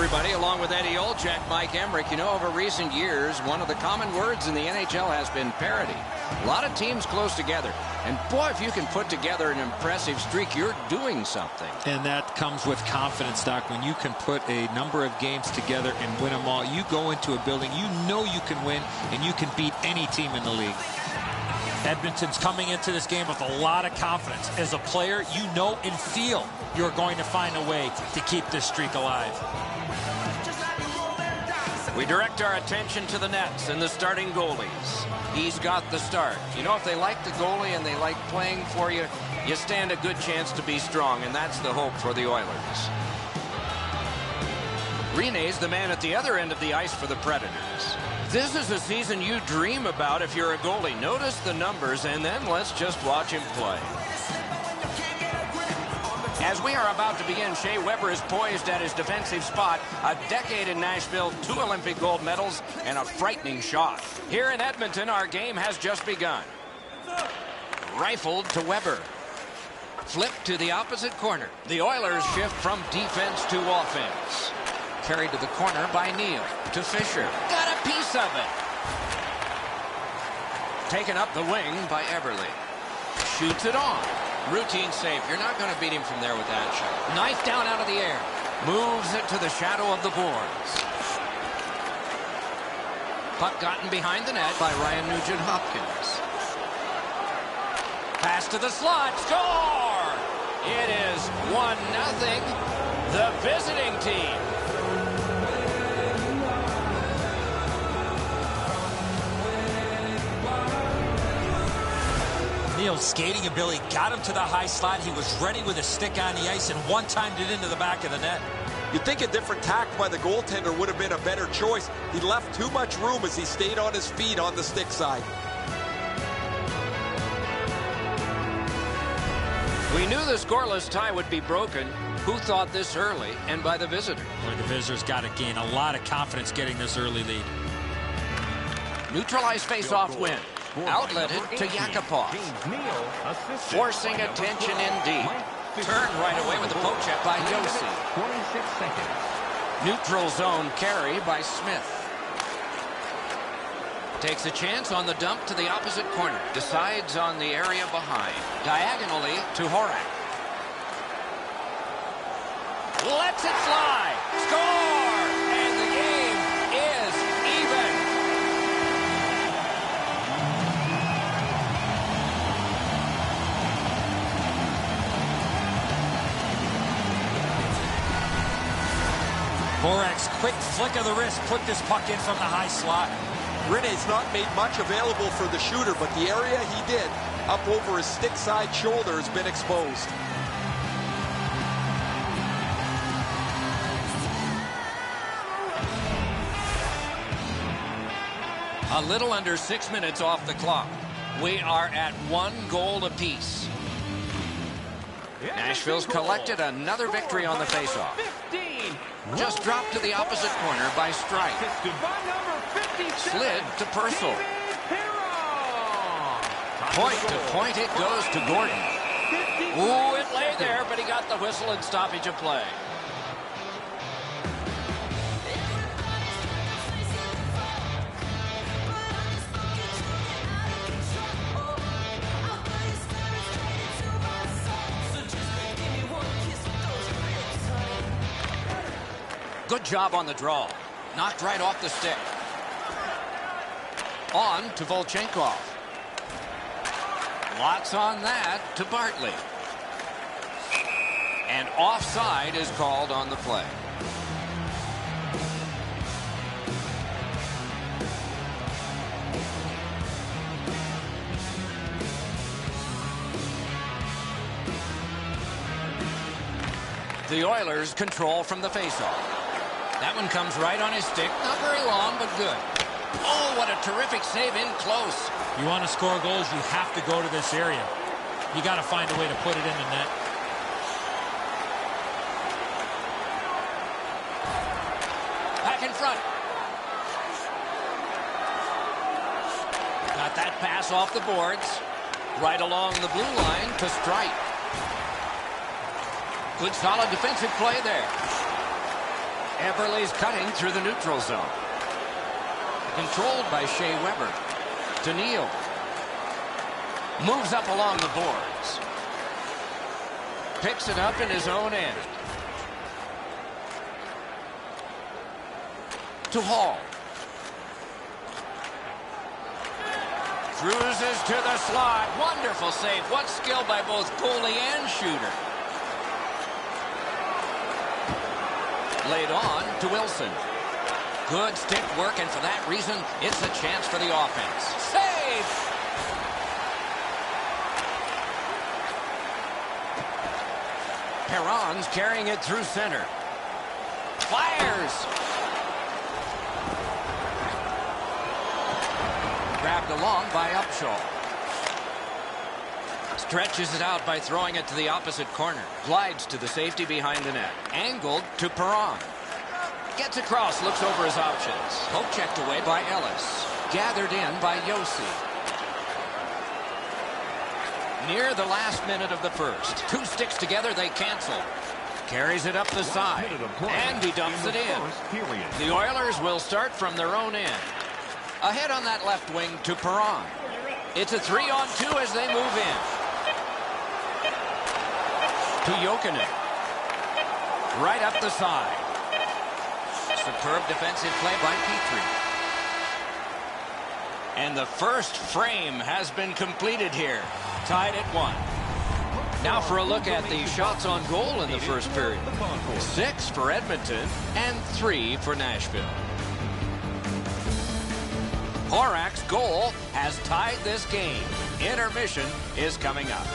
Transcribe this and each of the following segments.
everybody. Along with Eddie Olczyk, Mike Emmerich. You know, over recent years, one of the common words in the NHL has been parity. A lot of teams close together. And boy, if you can put together an impressive streak, you're doing something. And that comes with confidence, Doc. When you can put a number of games together and win them all, you go into a building, you know you can win, and you can beat any team in the league. Edmonton's coming into this game with a lot of confidence. As a player, you know and feel you're going to find a way to keep this streak alive. We direct our attention to the nets and the starting goalies. He's got the start. You know, if they like the goalie and they like playing for you, you stand a good chance to be strong, and that's the hope for the Oilers. Rene's the man at the other end of the ice for the Predators. This is a season you dream about if you're a goalie. Notice the numbers, and then let's just watch him play. As we are about to begin, Shea Weber is poised at his defensive spot. A decade in Nashville, 2 Olympic gold medals, and a frightening shot. Here in Edmonton, our game has just begun. Rifled to Weber. Flip to the opposite corner. The Oilers shift from defense to offense. Carried to the corner by Neal. To Fisher. Got a piece of it. Taken up the wing by Everly. Shoots it on. Routine save. You're not going to beat him from there with that shot. Knife down out of the air. Moves it to the shadow of the boards. Puck gotten behind the net by Ryan Nugent-Hopkins. Pass to the slot. Score! It is 1-0. The visiting team. Neal's skating ability got him to the high slot. He was ready with a stick on the ice and one-timed it into the back of the net. You'd think a different tack by the goaltender would have been a better choice. He left too much room as he stayed on his feet on the stick side. We knew the scoreless tie would be broken. Who thought this early? And by the visitor. Well, the visitors got to gain a lot of confidence getting this early lead. Neutralized face-off win. Outletted to Yakupov. Forcing attention in deep. Turned right away with a poke check by Josie. 26 seconds. Neutral zone carry by Smith. Takes a chance on the dump to the opposite corner. Decides on the area behind. Diagonally to Horak. Lets it fly. Score! And the game is even. Horak's quick flick of the wrist put this puck in from the high slot. Rene's not made much available for the shooter, but the area he did up over his stick side shoulder has been exposed. A little under 6 minutes off the clock. We are at 1 goal apiece. Nashville's collected another victory on the faceoff. Just dropped to the opposite corner by Strike. Slid to Purcell. Point to point it goes to Gordon. Ooh, it lay there, but he got the whistle and stoppage of play. Good job on the draw. Knocked right off the stick. On to Volchenkov. Lots on that to Bartley. And offside is called on the play. The Oilers control from the faceoff. That one comes right on his stick. Not very long, but good. Oh, what a terrific save in close. You want to score goals, you have to go to this area. You got to find a way to put it in the net. Back in front. Got that pass off the boards. Right along the blue line to Strike. Good solid defensive play there. Everly's cutting through the neutral zone. Controlled by Shea Weber. To Neal. Moves up along the boards. Picks it up in his own end. To Hall. Cruises to the slot. Wonderful save. What skill by both goalie and shooter. Laid on to Wilson. Good stick work, and for that reason, it's a chance for the offense. Save! Perron's carrying it through center. Fires! Grabbed along by Upshaw. Stretches it out by throwing it to the opposite corner. Glides to the safety behind the net. Angled to Perron. Gets across, looks over his options. Poke checked away by Ellis. Gathered in by Yossi. Near the last minute of the first. Two sticks together, they cancel. Carries it up the side. And he dumps it in. The Oilers will start from their own end. Ahead on that left wing to Perron. It's a 3-on-2 as they move in. To Jokinen. Right up the side. Superb defensive play by Petrie. And the first frame has been completed here. Tied at 1. Now for a look at the shots on goal in the first period. 6 for Edmonton and 3 for Nashville. Horak's goal has tied this game. Intermission is coming up.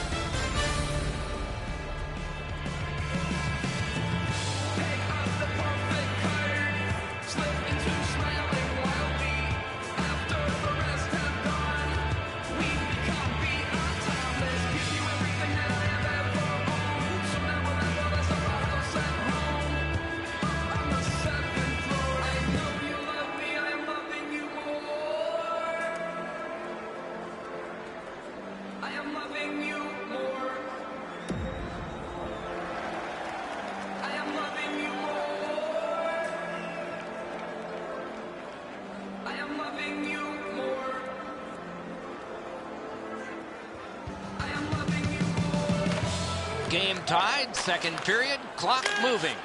Game tied, second period, clock moving.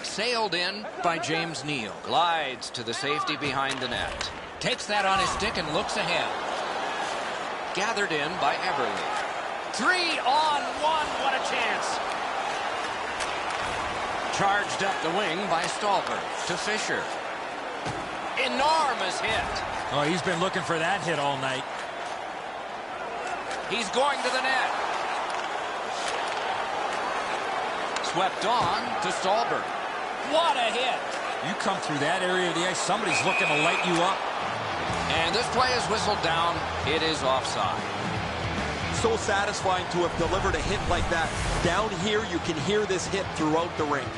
Sailed in by James Neal. Glides to the safety behind the net. Takes that on his stick and looks ahead. Gathered in by Everly. 3-on-1, what a chance. Charged up the wing by Stolberg to Fisher. Enormous hit. Oh, he's been looking for that hit all night. He's going to the net. Swept on to Stolberg. What a hit. You come through that area of the ice, somebody's looking to light you up. And this play is whistled down. It is offside. So satisfying to have delivered a hit like that. Down here, you can hear this hit throughout the rink.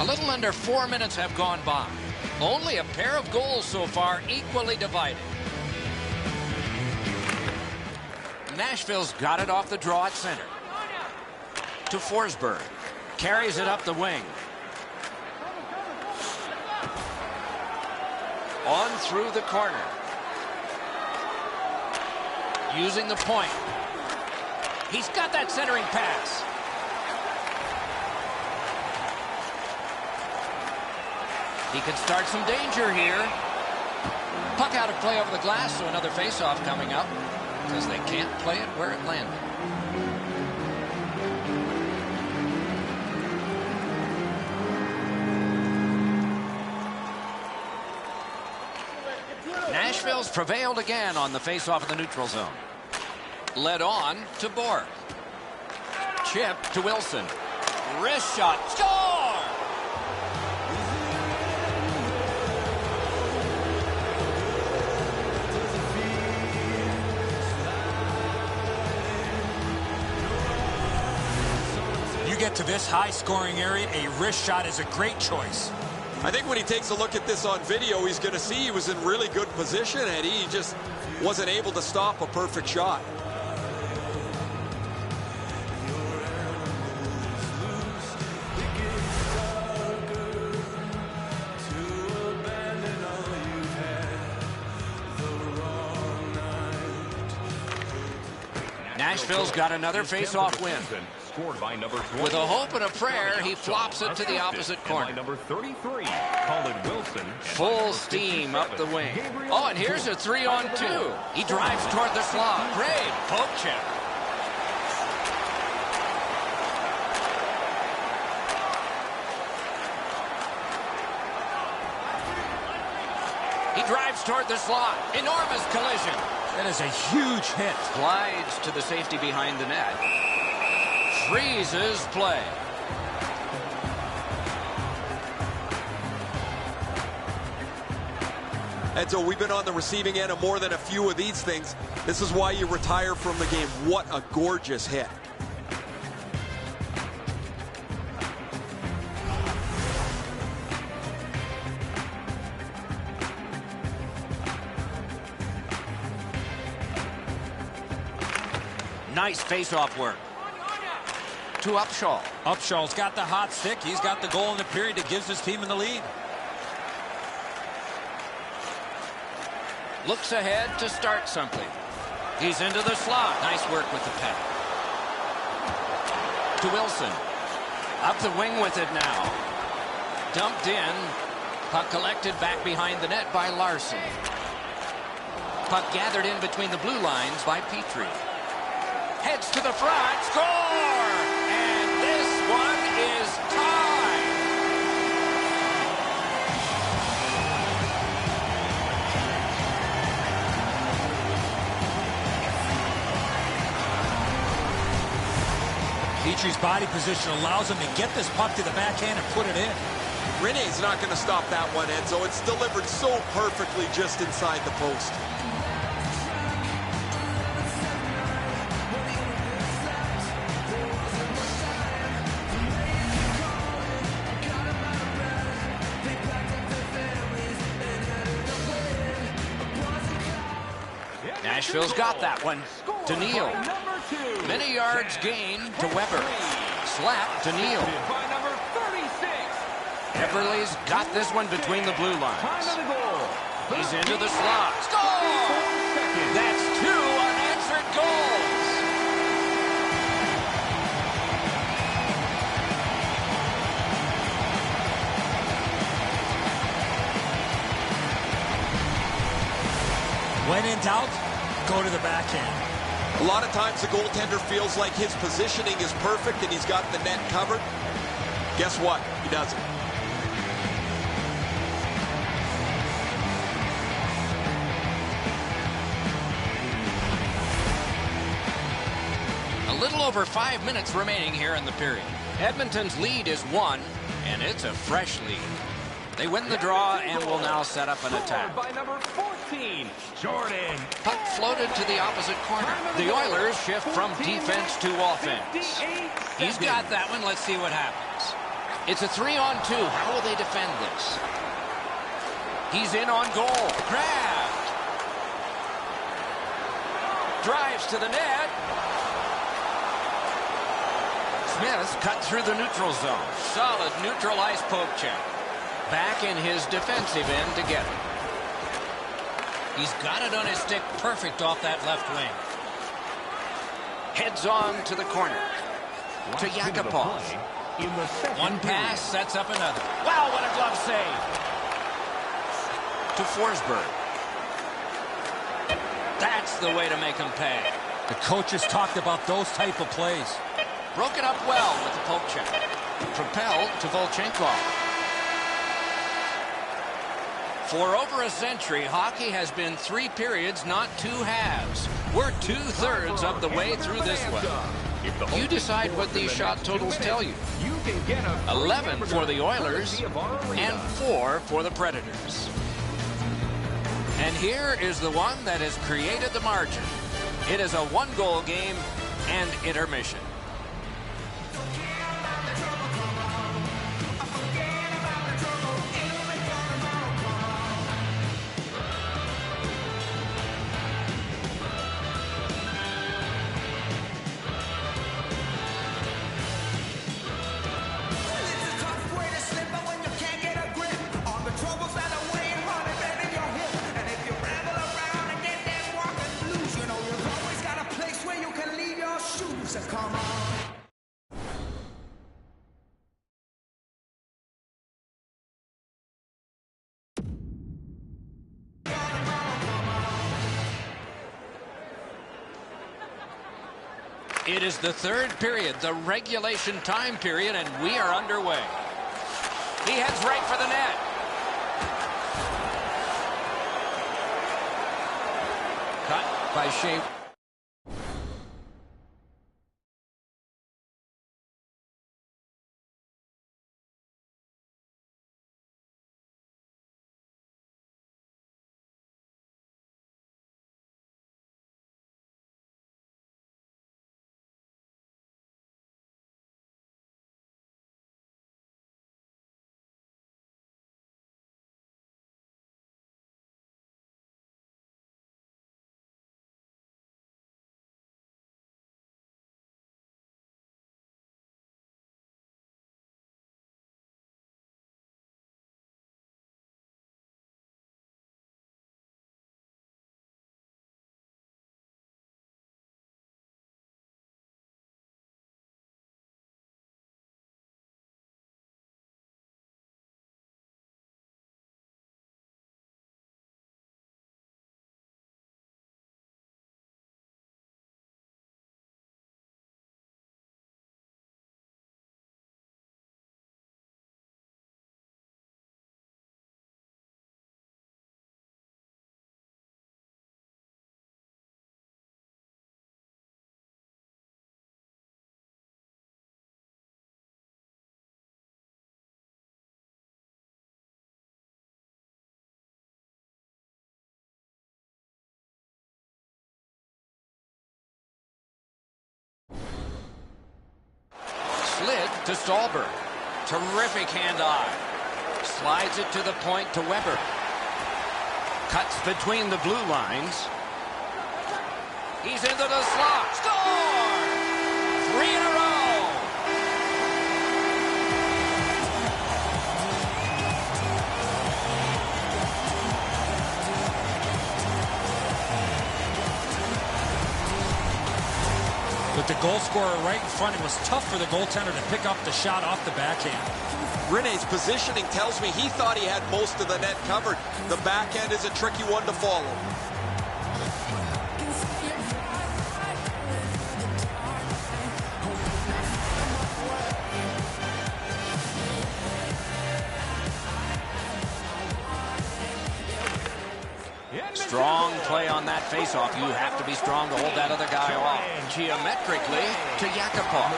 A little under 4 minutes have gone by. Only a pair of goals so far, equally divided. Nashville's got it off the draw at center. To Forsberg. Carries it up the wing. On through the corner. Using the point. He's got that centering pass. He can start some danger here. Puck out of play over the glass, so another face-off coming up. Because they can't play it where it landed. Nashville's prevailed again on the face-off in the neutral zone. Led on to Borg. Chip to Wilson. Wrist shot. Score! You get to this high-scoring area, a wrist shot is a great choice. I think when he takes a look at this on video, he's going to see he was in really good position, and he just wasn't able to stop a perfect shot. Nashville's got another face-off win. Scored by number 20. With a hope and a prayer, he flops it to the opposite corner. Number 33, Colin Wilson. Full steam up the wing. Oh, and here's a 3-on-2. He drives toward the slot. Great poke check. He drives toward the slot. Enormous collision. That is a huge hit. Glides to the safety behind the net. Freezes play. And so we've been on the receiving end of more than a few of these things. This is why you retire from the game. What a gorgeous hit. Nice face-off work. To Upshaw. Upshaw's got the hot stick. He's got the goal in the period that gives his team in the lead. Looks ahead to start something. He's into the slot. Nice work with the pad. To Wilson. Up the wing with it now. Dumped in. Puck collected back behind the net by Larson. Puck gathered in between the blue lines by Petrie. Heads to the front. Score! And this one is tied. Petrie's body position allows him to get this puck to the backhand and put it in. Rene's not going to stop that one, Enzo. It's delivered so perfectly just inside the post. Nashville's got that one. To Neal. Many yards gained to Weber. Slap to Neal. Everly's got this one between the blue lines. He's into the slot. Score! That's 2 unanswered goals. When in doubt, go to the backhand. A lot of times the goaltender feels like his positioning is perfect and he's got the net covered. Guess what? He doesn't. A little over 5 minutes remaining here in the period. Edmonton's lead is 1, and it's a fresh lead. They win the draw and will now set up an attack. By number 14, Jordan. Puck floated to the opposite corner. The Oilers shift from defense to offense. He's got that one. Let's see what happens. It's a 3-on-2. How will they defend this? He's in on goal. Grabbed. Drives to the net. Smith cut through the neutral zone. Solid neutral ice poke check. Back in his defensive end to get it. He's got it on his stick perfect off that left wing. Heads on to the corner. To Yakupov. One pass sets up another. Wow, what a glove save. To Forsberg. That's the way to make him pay. The coaches talked about those type of plays. Broken up well with the poke check. Propelled to Volchenkov. For over a century, hockey has been 3 periods, not 2 halves. We're 2/3 of the way through this one. You decide what these shot totals tell you. 11 for the Oilers and 4 for the Predators. And here is the one that has created the margin. It is a 1-goal game and intermission. Leave your It is the third period, the regulation time period, and we are underway. He heads right for the net. Cut by Shea. Slid to Stallberg. Terrific hand-eye. Slides it to the point to Weber. Cuts between the blue lines. He's into the slot. Score! 3 in a row. With the goal scorer right in front, it was tough for the goaltender to pick up the shot off the backhand. Rene's positioning tells me he thought he had most of the net covered. The backhand is a tricky one to follow. Strong play on that faceoff. You have to be strong to hold that other guy off. Geometrically to Yakupov.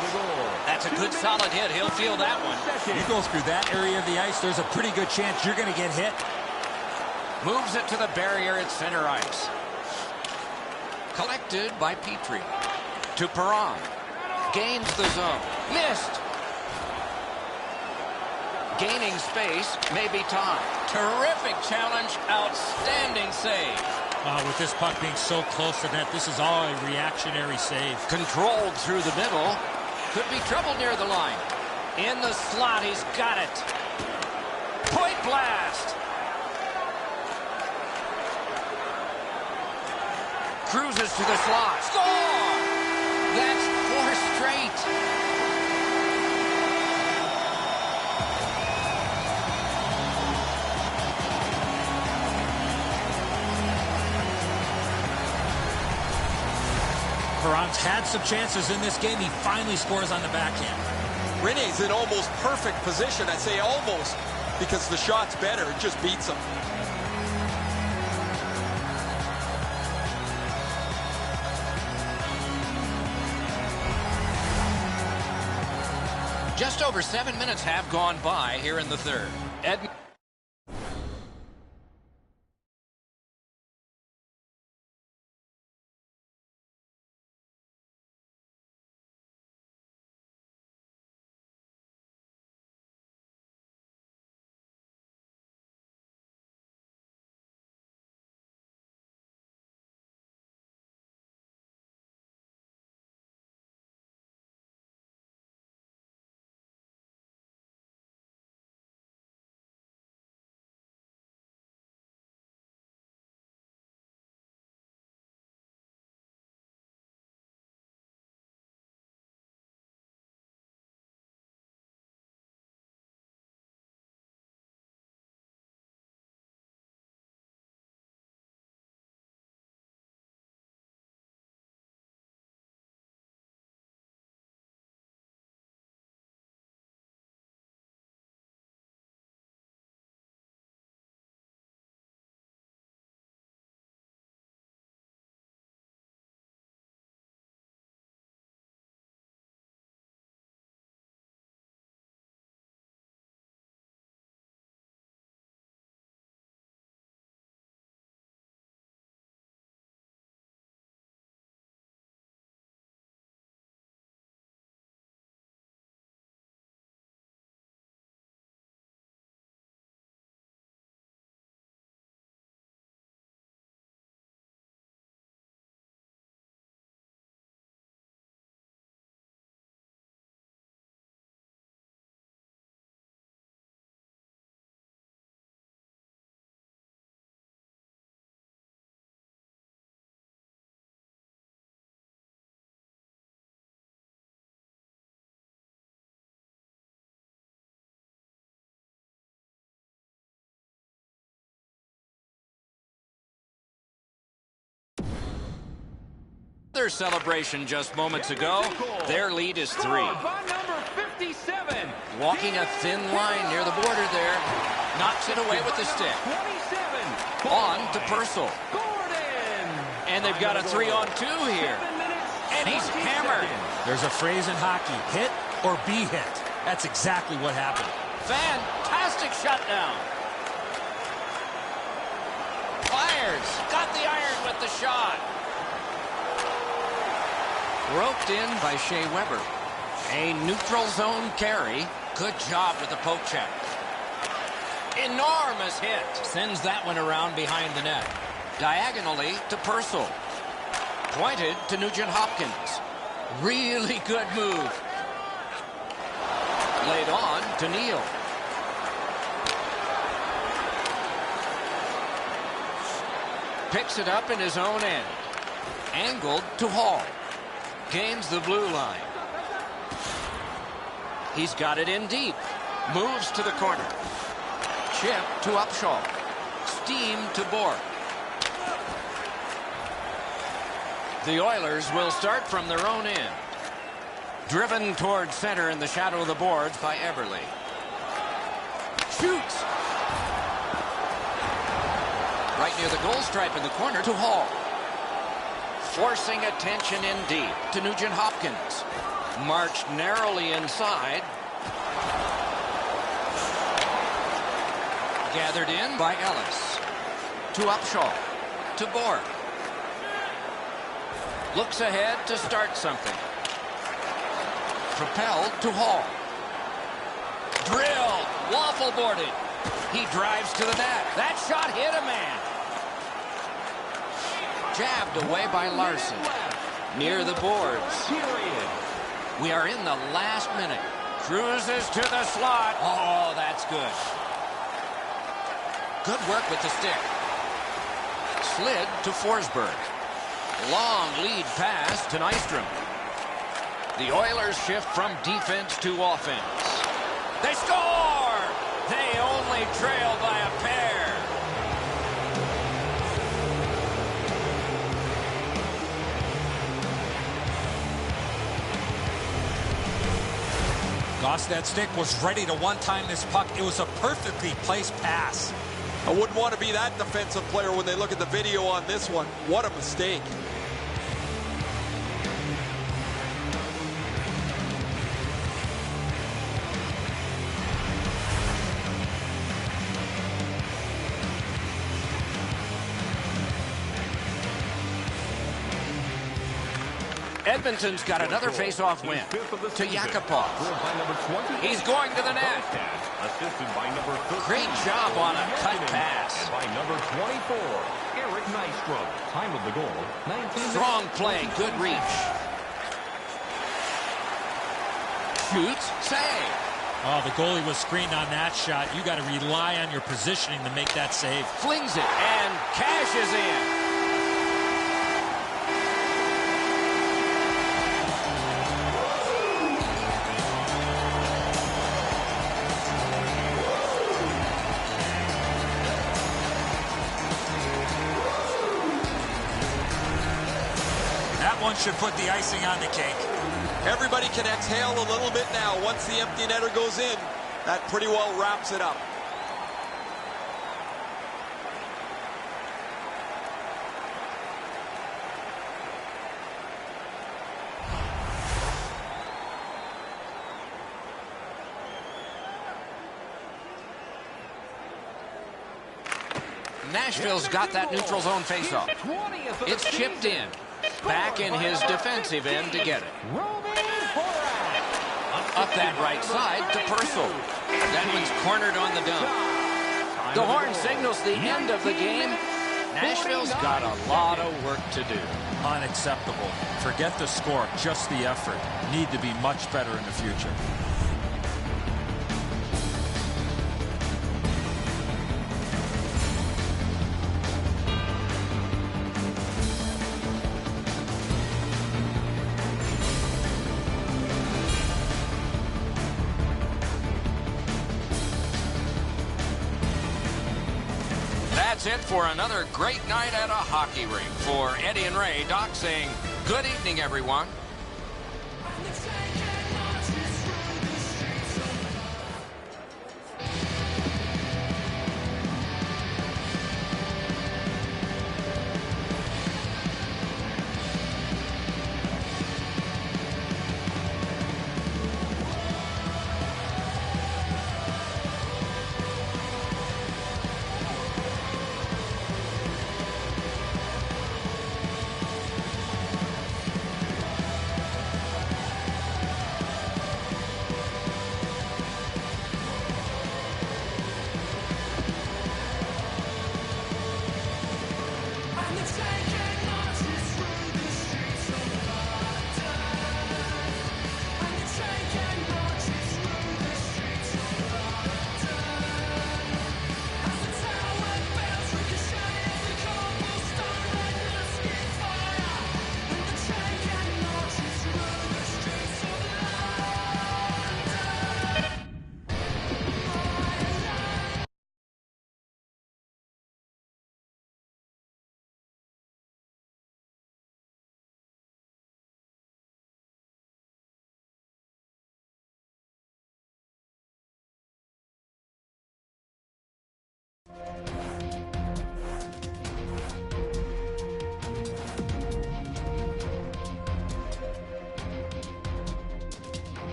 That's a good solid hit. He'll feel that one. You go through that area of the ice, there's a pretty good chance you're going to get hit. Moves it to the barrier at center ice. Collected by Petrie. To Perron. Gains the zone. Missed. Gaining space, maybe time. Terrific challenge, outstanding save. With this puck being so close to net, this is all a reactionary save. Controlled through the middle. Could be trouble near the line. In the slot, he's got it. Point blast. Cruises to the slot. Score! That's 4 straight. Perron's had some chances in this game. He finally scores on the backhand. Rene's in almost perfect position. I say almost because the shot's better. It just beats him. Just over 7 minutes have gone by here in the third. Edmonton Their celebration just moments ago. Their lead is 3. By number 57. Walking a thin line near the border there. Knocks it away with the stick. 27. On to Purcell. Gordon. And they've got a 3-on-2 here. And he's hammered. There's a phrase in hockey, hit or be hit. That's exactly what happened. Fantastic shutdown. Fires. Got the iron with the shot. Roped in by Shea Weber. A neutral zone carry. Good job with the poke check. Enormous hit. Sends that one around behind the net. Diagonally to Purcell. Pointed to Nugent Hopkins. Really good move. Laid on to Neal. Picks it up in his own end. Angled to Hall. Gains the blue line. He's got it in deep. Moves to the corner. Chip to Upshaw. Steam to Bork. The Oilers will start from their own end. Driven toward center in the shadow of the boards by Eberle. Shoots. Right near the goal stripe in the corner to Hall. Forcing attention in deep to Nugent Hopkins. Marched narrowly inside. Gathered in by Ellis. To Upshaw. To Bork. Looks ahead to start something. Propelled to Hall. Drilled. Waffle boarded. He drives to the net. That shot hit a man. Jabbed away by Larson. Near the boards. We are in the last minute. Cruises to the slot. Oh, that's good. Good work with the stick. Slid to Forsberg. Long lead pass to Nystrom. The Oilers shift from defense to offense. They score! They only trail by a pair. That stick was ready to one-time this puck. It was a perfectly placed pass. I wouldn't want to be that defensive player when they look at the video on this one. What a mistake. Edmonton's got another face-off win to Yakupov. He's going to the net. Great job on a cut pass. And by number 24, Eric Nystrom. Time of the goal, 19. Strong play, good reach. Shoots, save. Oh, the goalie was screened on that shot. You got to rely on your positioning to make that save. Flings it and cashes in. One should put the icing on the cake. Everybody can exhale a little bit now. Once the empty netter goes in, that pretty well wraps it up. Nashville's got that neutral zone faceoff. It's chipped in. Back in his defensive end to get it. Up that right side to Purcell. That one's cornered on the dump. The horn signals the end of the game. Nashville's got a lot of work to do. Unacceptable. Forget the score, just the effort. Need to be much better in the future. That's it for another great night at a hockey rink. For Eddie and Ray, Doc saying Good evening, everyone.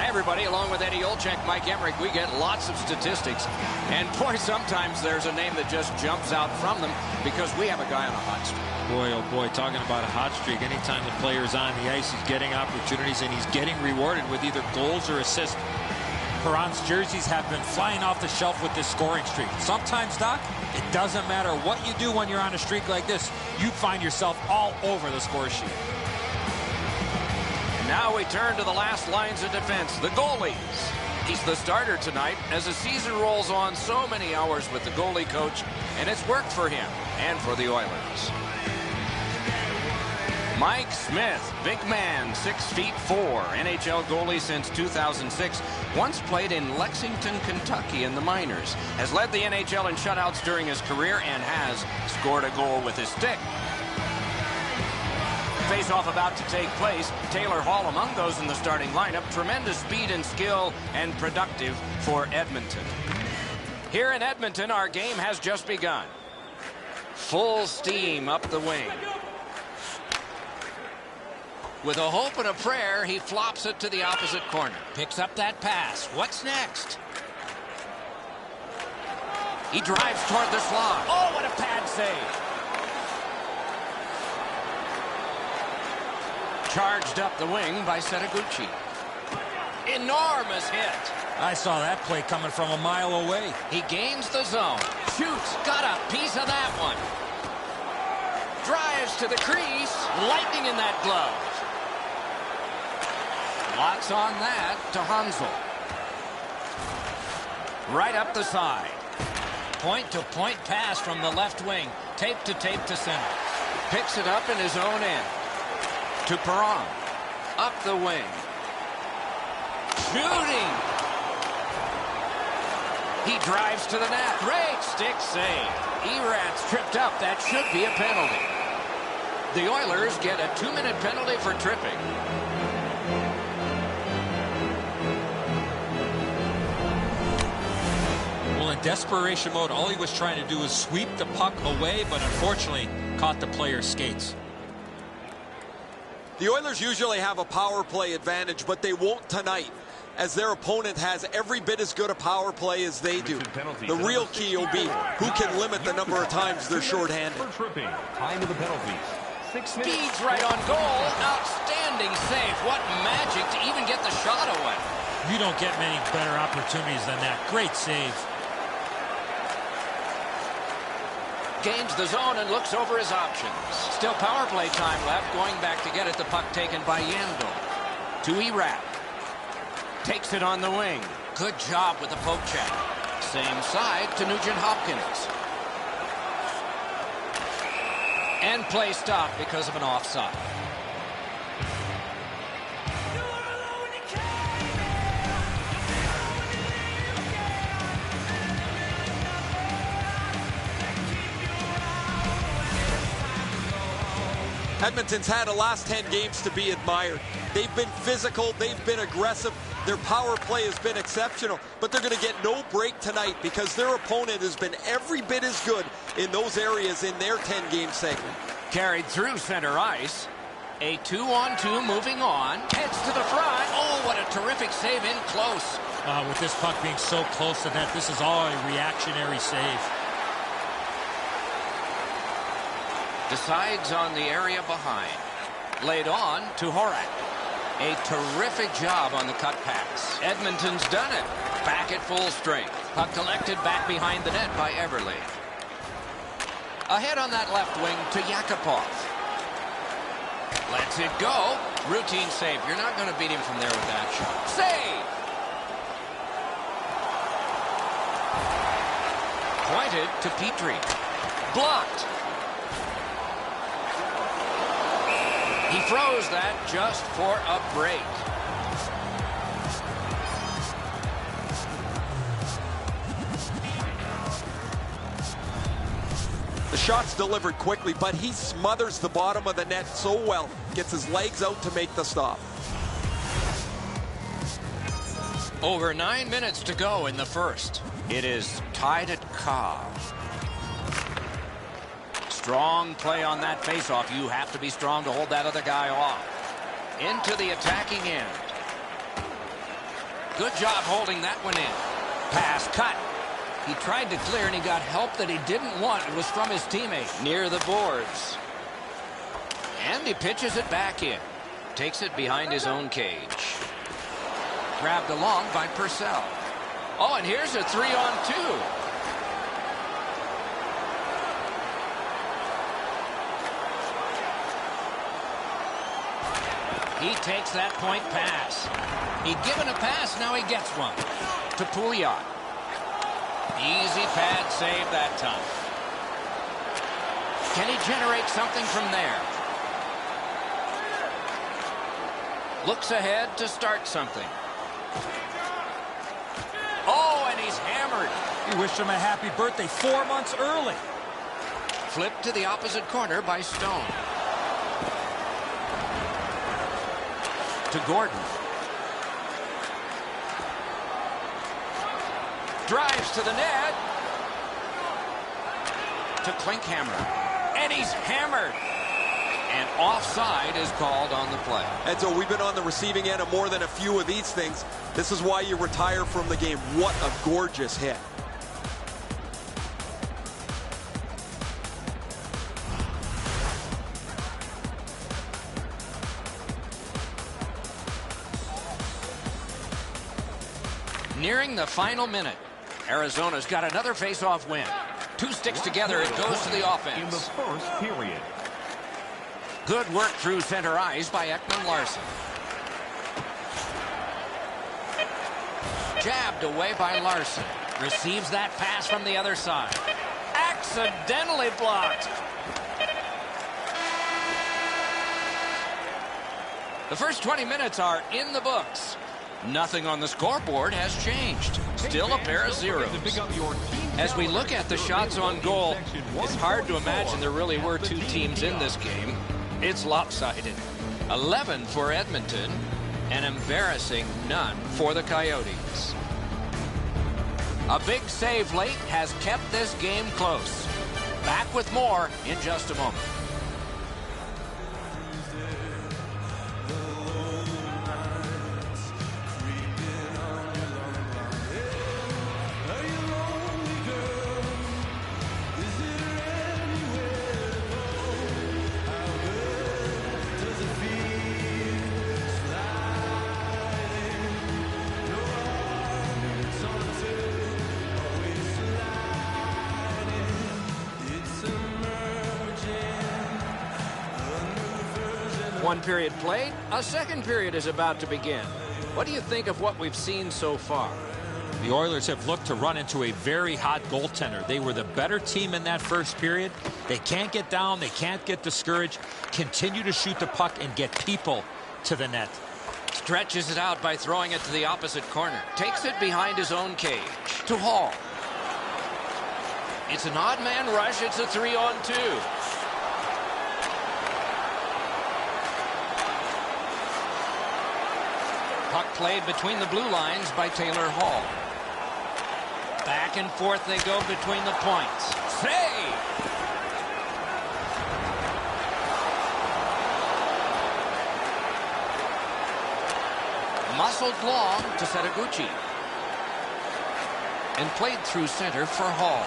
Everybody, along with Eddie Olczyk, Mike Emmerich, we get lots of statistics. And boy, sometimes there's a name that just jumps out from them because we have a guy on a hot streak. Boy, oh boy, talking about a hot streak. Anytime the player's on the ice, he's getting opportunities and he's getting rewarded with either goals or assists. Perron's jerseys have been flying off the shelf with this scoring streak. Sometimes, Doc, it doesn't matter what you do when you're on a streak like this. You find yourself all over the score sheet. Now we turn to the last lines of defense, the goalies. He's the starter tonight as the season rolls on. So many hours with the goalie coach, and it's worked for him and for the Oilers. Mike Smith, big man, 6'4", NHL goalie since 2006. Once played in Lexington, Kentucky in the minors. Has led the NHL in shutouts during his career and has scored a goal with his stick. Face-off about to take place. Taylor Hall among those in the starting lineup. Tremendous speed and skill and productive for Edmonton. Here in Edmonton, our game has just begun. Full steam up the wing. With a hope and a prayer, he flops it to the opposite corner. Picks up that pass. What's next? He drives toward the slot. Oh, what a pad save. Charged up the wing by Setaguchi. Enormous hit. I saw that play coming from a mile away. He gains the zone. Shoots. Got a piece of that one. Drives to the crease. Lightning in that glove. Lots on that to Hansel. Right up the side. Point-to-point pass from the left wing. Tape to center. Picks it up in his own end. To Perron. Up the wing. Shooting. He drives to the net. Great stick save. Erat's tripped up. That should be a penalty. The Oilers get a 2-minute penalty for tripping. Well, in desperation mode, all he was trying to do was sweep the puck away, but unfortunately caught the player's skates. The Oilers usually have a power play advantage, but they won't tonight. as their opponent has every bit as good a power play as they do. The real key will be who can limit the number of times they're shorthanded. Time of the penalties. 6 minutes. Speeds right on goal. Outstanding save. What magic to even get the shot away. You don't get many better opportunities than that. Great save. Gains the zone and looks over his options. Still power play time left. Going back to get it. The puck taken by Yandel. To Erap. Takes it on the wing. Good job with the poke check. Same side to Nugent-Hopkins. And play stopped because of an offside. Edmonton's had the last 10 games to be admired. They've been physical, they've been aggressive, their power play has been exceptional, but they're going to get no break tonight because their opponent has been every bit as good in those areas in their 10-game segment. Carried through center ice. A 2-on-2 moving on. Heads to the front. Oh, what a terrific save in close. With this puck being so close to that, this is all a reactionary save. Decides on the area behind. Laid on to Horak. A terrific job on the cut pass. Edmonton's done it. Back at full strength. Puck collected back behind the net by Everly. Ahead on that left wing to Yakupov. Lets it go. Routine save. You're not going to beat him from there with that shot. Save! Pointed to Petrie. Blocked. He throws that just for a break. The shot's delivered quickly, but he smothers the bottom of the net so well. Gets his legs out to make the stop. Over 9 minutes to go in the first. It is tied at Cobb. Strong play on that faceoff. You have to be strong to hold that other guy off. Into the attacking end. Good job holding that one in. Pass cut. He tried to clear and he got help that he didn't want. It was from his teammate near the boards. And he pitches it back in. Takes it behind his own cage. Grabbed along by Purcell. Oh, and here's a 3-on-2. He takes that point pass. He'd given a pass, now he gets one. To Pouliot. Easy pad save that time. Can he generate something from there? Looks ahead to start something. Oh, and he's hammered. You wished him a happy birthday 4 months early. Flipped to the opposite corner by Stone. To Gordon. Drives to the net. To Klinkhammer. And he's hammered. And offside is called on the play. And so we've been on the receiving end of more than a few of these things. This is why you retire from the game. What a gorgeous hit. Nearing the final minute. Arizona's got another face-off win. 2 sticks together, it goes to the offense. In the first period. Good work through center ice by Ekman-Larsson. Jabbed away by Larson. Receives that pass from the other side. Accidentally blocked. The first 20 minutes are in the books. Nothing on the scoreboard has changed. Still a pair of zeros. As we look at the shots on goal, it's hard to imagine there really were 2 teams in this game. It's lopsided. 11 for Edmonton, and embarrassing none for the Coyotes. A big save late has kept this game close. Back with more in just a moment. one period played, a second period is about to begin. What do you think of what we've seen so far? The Oilers have looked to run into a very hot goaltender. They were the better team in that first period. They can't get down. They can't get discouraged. Continue to shoot the puck and get people to the net. Stretches it out by throwing it to the opposite corner. Takes it behind his own cage. To Hall. It's an odd man rush. It's a 3-on-2. Puck played between the blue lines by Taylor Hall. Back and forth they go between the points. Save! Muscled long to Setaguchi. And played through center for Hall.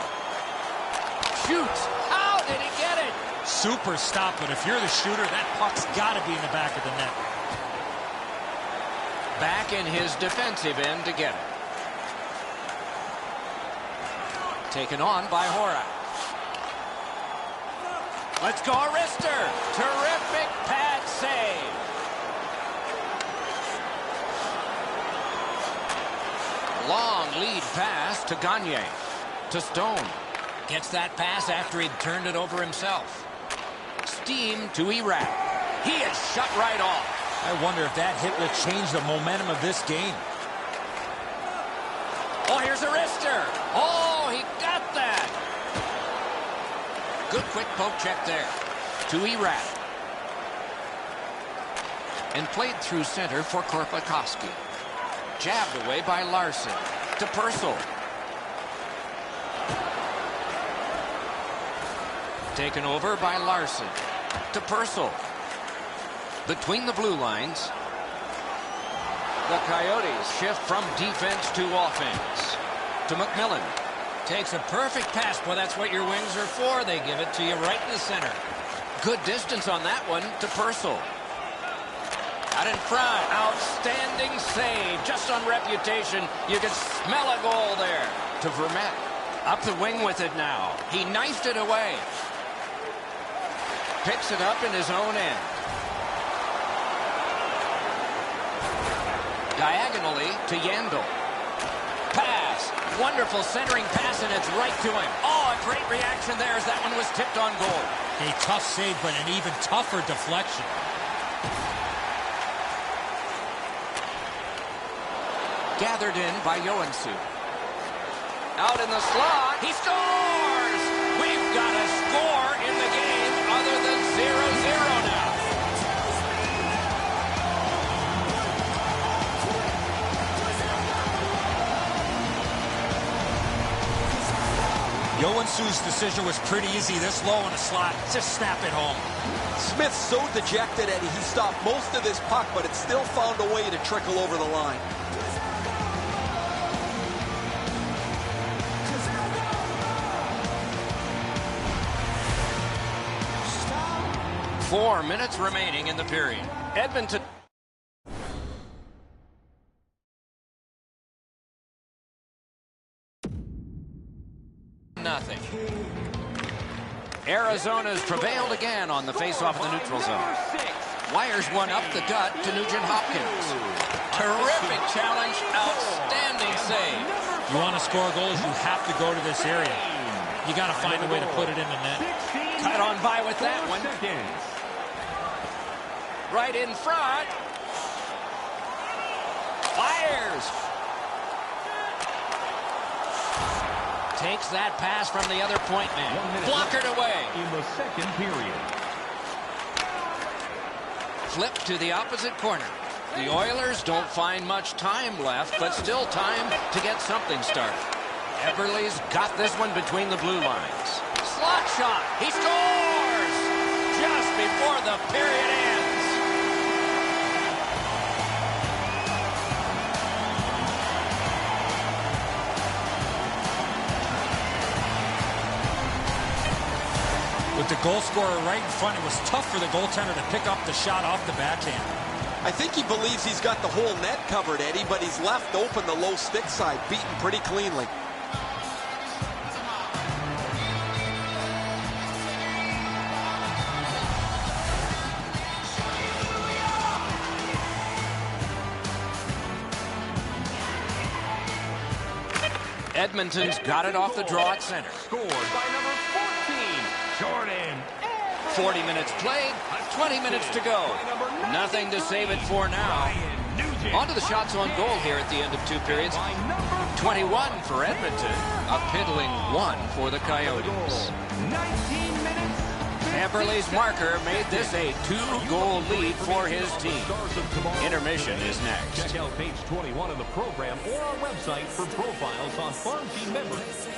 Shoots! How did he get it? Super stop, but if you're the shooter, that puck's got to be in the back of the net. Back in his defensive end to get it. Taken on by Horak. Let's go, Arister. Terrific pad save. Long lead pass to Gagne. To Stone. Gets that pass after he'd turned it over himself. Steam to Erat. He is shut right off. I wonder if that hit will change the momentum of this game. Oh, here's Arister. Oh, he got that. Good quick poke check there. To Erat. And played through center for Korpikoski. Jabbed away by Larson. To Purcell. Taken over by Larson. To Purcell. Between the blue lines. The Coyotes shift from defense to offense. To McMillan. Takes a perfect pass. Boy, that's what your wings are for. They give it to you right in the center. Good distance on that one to Purcell. Out in front. Outstanding save. Just on reputation. You can smell a goal there. To Vermette. Up the wing with it now. He knifed it away. Picks it up in his own end. Diagonally to Yandel. Pass. Wonderful centering pass, and it's right to him. Oh, a great reaction there as that one was tipped on goal. A tough save, but an even tougher deflection. Gathered in by Joensuu. Out in the slot. He scores! We've got a score in the game other than 0-0 now. Joensuu's decision was pretty easy. This low in the slot, just snap it home. Smith's so dejected, Eddie. He stopped most of this puck, but it still found a way to trickle over the line. Four minutes remaining in the period. Edmonton. Nothing. Arizona's prevailed again on the faceoff in the neutral zone. Wires one up the gut to Nugent Hopkins. Terrific challenge. Outstanding save. You want to score goals, you have to go to this area. You got to find a way to put it in the net. Cut on by with that one. Right in front. Fires. Takes that pass from the other point man. Blockered away. In the second period. Flip to the opposite corner. The Oilers don't find much time left, but still time to get something started. Eberle's got this one between the blue lines. Slot shot. He scores! Just before the period ends. With the goal scorer right in front, it was tough for the goaltender to pick up the shot off the backhand. I think he believes he's got the whole net covered, Eddie, but he's left open the low stick side, beaten pretty cleanly. Edmonton's got it off the draw at center. Scored by number 14, Jordan. 40 minutes played, 20 minutes to go. Nothing to save it for now. On to the shots on goal here at the end of 2 periods. 21 for Edmonton, a piddling 1 for the Coyotes. 19 minutes. Amberley's marker made this a 2-goal lead for his team. Intermission is next. Check out page 21 of the program or our website for profiles on farm team members.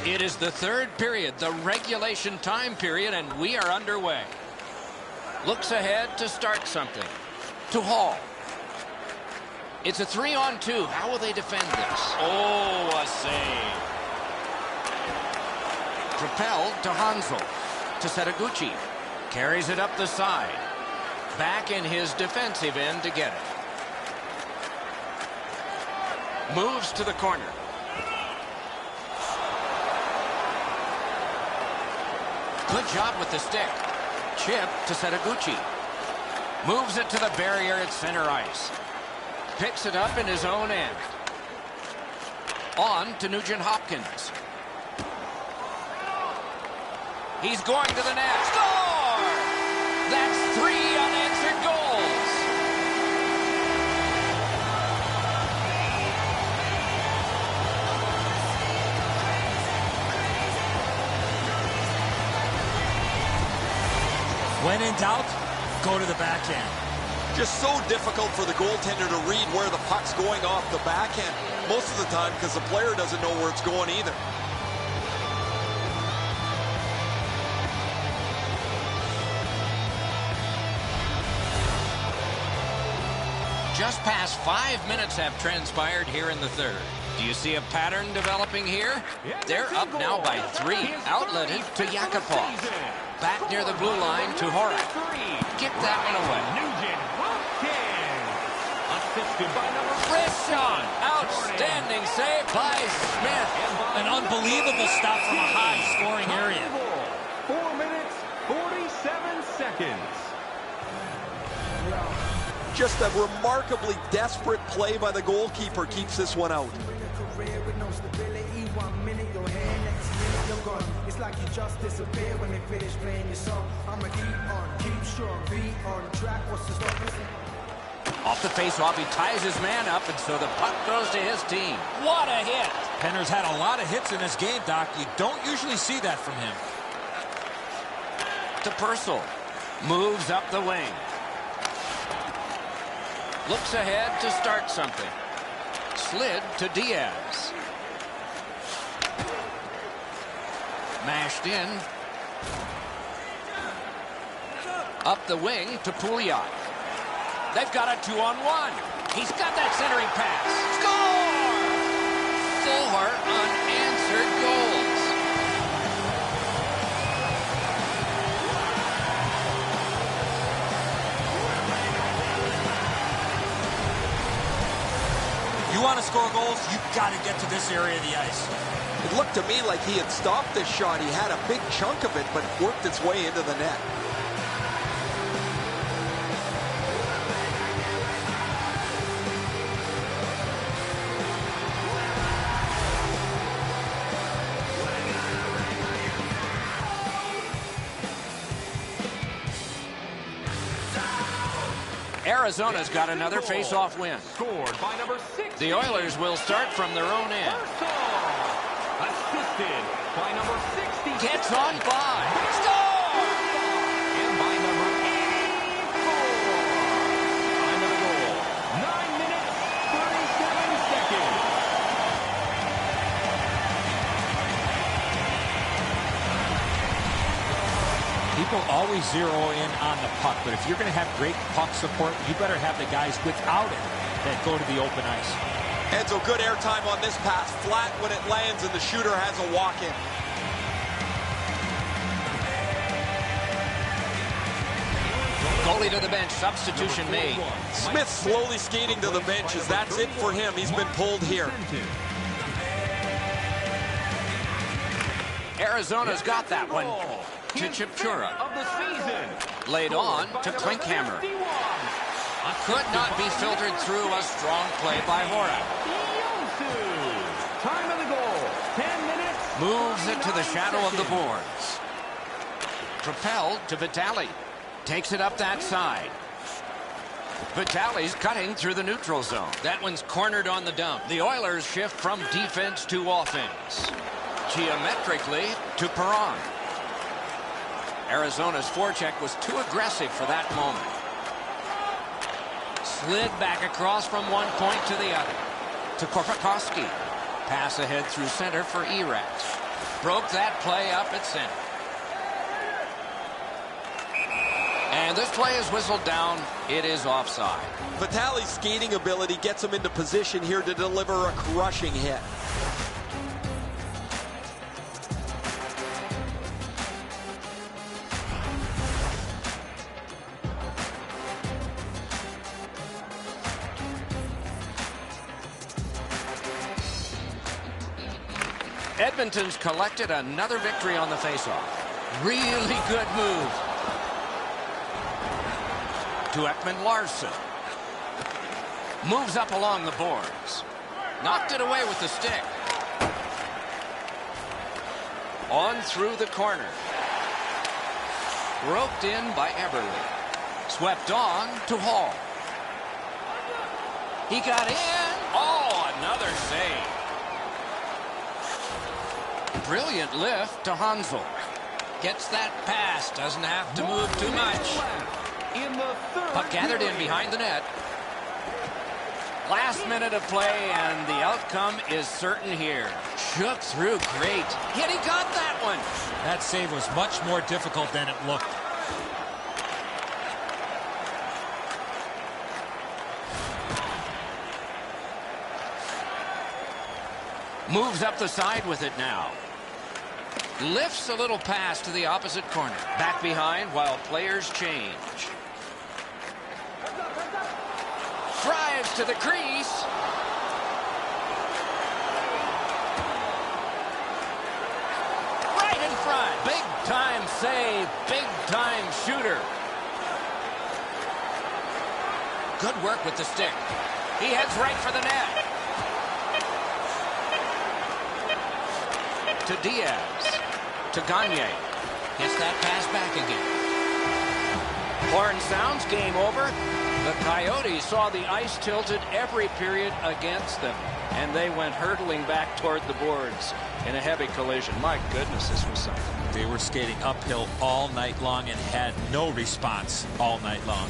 It is the 3rd period, the regulation time period, and we are underway. Looks ahead to start something. To Hall. It's a 3-on-2. How will they defend this? Oh, a save. Propelled to Hansel. To Setaguchi. Carries it up the side. Back in his defensive end to get it. Moves to the corner. Good job with the stick. Chip to Setaguchi. Moves it to the barrier at center ice. Picks it up in his own end. On to Nugent-Hopkins. He's going to the net. Score! That's 3 unanswered goals. When in doubt, go to the backhand. Just so difficult for the goaltender to read where the puck's going off the backhand most of the time because the player doesn't know where it's going either. Just past 5 minutes have transpired here in the 3rd. Do you see a pattern developing here? They're up now by 3. Outletted to Yakupov. Back near the blue line to Horak. Get that one away. Assisted by number Brisson. Outstanding save by Smith. An unbelievable stop from a high-scoring area. 4 minutes, 47 seconds. Just a remarkably desperate play by the goalkeeper keeps this one out. It's like you just disappear when they finish playing your song. I'ma keep on, keep strong, beat on track. What's the stop? Off the face-off, he ties his man up, and so the puck goes to his team. What a hit! Penner's had a lot of hits in this game, Doc. You don't usually see that from him. To Purcell. Moves up the wing. Looks ahead to start something. Slid to Diaz. Mashed in. Up the wing to Pouliot. They've got a 2-on-1. He's got that centering pass. Score! 4 unanswered goals. You want to score goals, you've got to get to this area of the ice. It looked to me like he had stopped this shot. He had a big chunk of it, but worked its way into the net. Arizona's got another face-off win. Scored by number 6. The Oilers will start from their own end. Assisted by number 60. Gets on by. Score! And by number 84. Time of the goal. 9 minutes, 37 seconds. He will always zero in on the puck, but if you're going to have great puck support, you better have the guys without it that go to the open ice. Enzo, good airtime on this pass. Flat when it lands, and the shooter has a walk-in. Goalie to the bench. Substitution made. Smith slowly skating to the bench as that's it for him. He's been pulled here. Arizona's got that one to Chipchura. Laid on to Klinkhammer. Could not be filtered through. A strong play by Horak. Time of the goal, 10 minutes. Moves it to the shadow of the boards. Propelled to Vitale. Takes it up that side. Vitale's cutting through the neutral zone. That one's cornered on the dump. The Oilers shift from defense to offense. Geometrically to Perron. Arizona's forecheck was too aggressive for that moment. Slid back across from one point to the other. To Korpakowski. Pass ahead through center for Eratz. Broke that play up at center. And this play is whistled down. It is offside. Vitale's skating ability gets him into position here to deliver a crushing hit. Edmonton's collected another victory on the faceoff. Really good move. To Ekman Larson. Moves up along the boards. Knocked it away with the stick. On through the corner. Roped in by Eberle. Swept on to Hall. He got in. Oh, another save. Brilliant lift to Hansel. Gets that pass. Doesn't have to move too much. Puck gathered in behind the net. Last minute of play, and the outcome is certain here. Shook through great. Yet he got that one. That save was much more difficult than it looked. Moves up the side with it now. Lifts a little pass to the opposite corner. Back behind while players change. Drives to the crease. Right in front. Big time save. Big time shooter. Good work with the stick. He heads right for the net. To Diaz. To Gagne. Gets that pass back again. Horn sounds, game over. The Coyotes saw the ice tilted every period against them, and they went hurtling back toward the boards in a heavy collision. My goodness, this was something. They were skating uphill all night long and had no response all night long.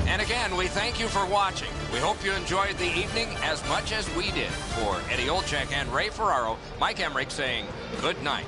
And again, we thank you for watching. We hope you enjoyed the evening as much as we did. For Eddie Olczyk and Ray Ferraro, Mike Emmerich saying good night.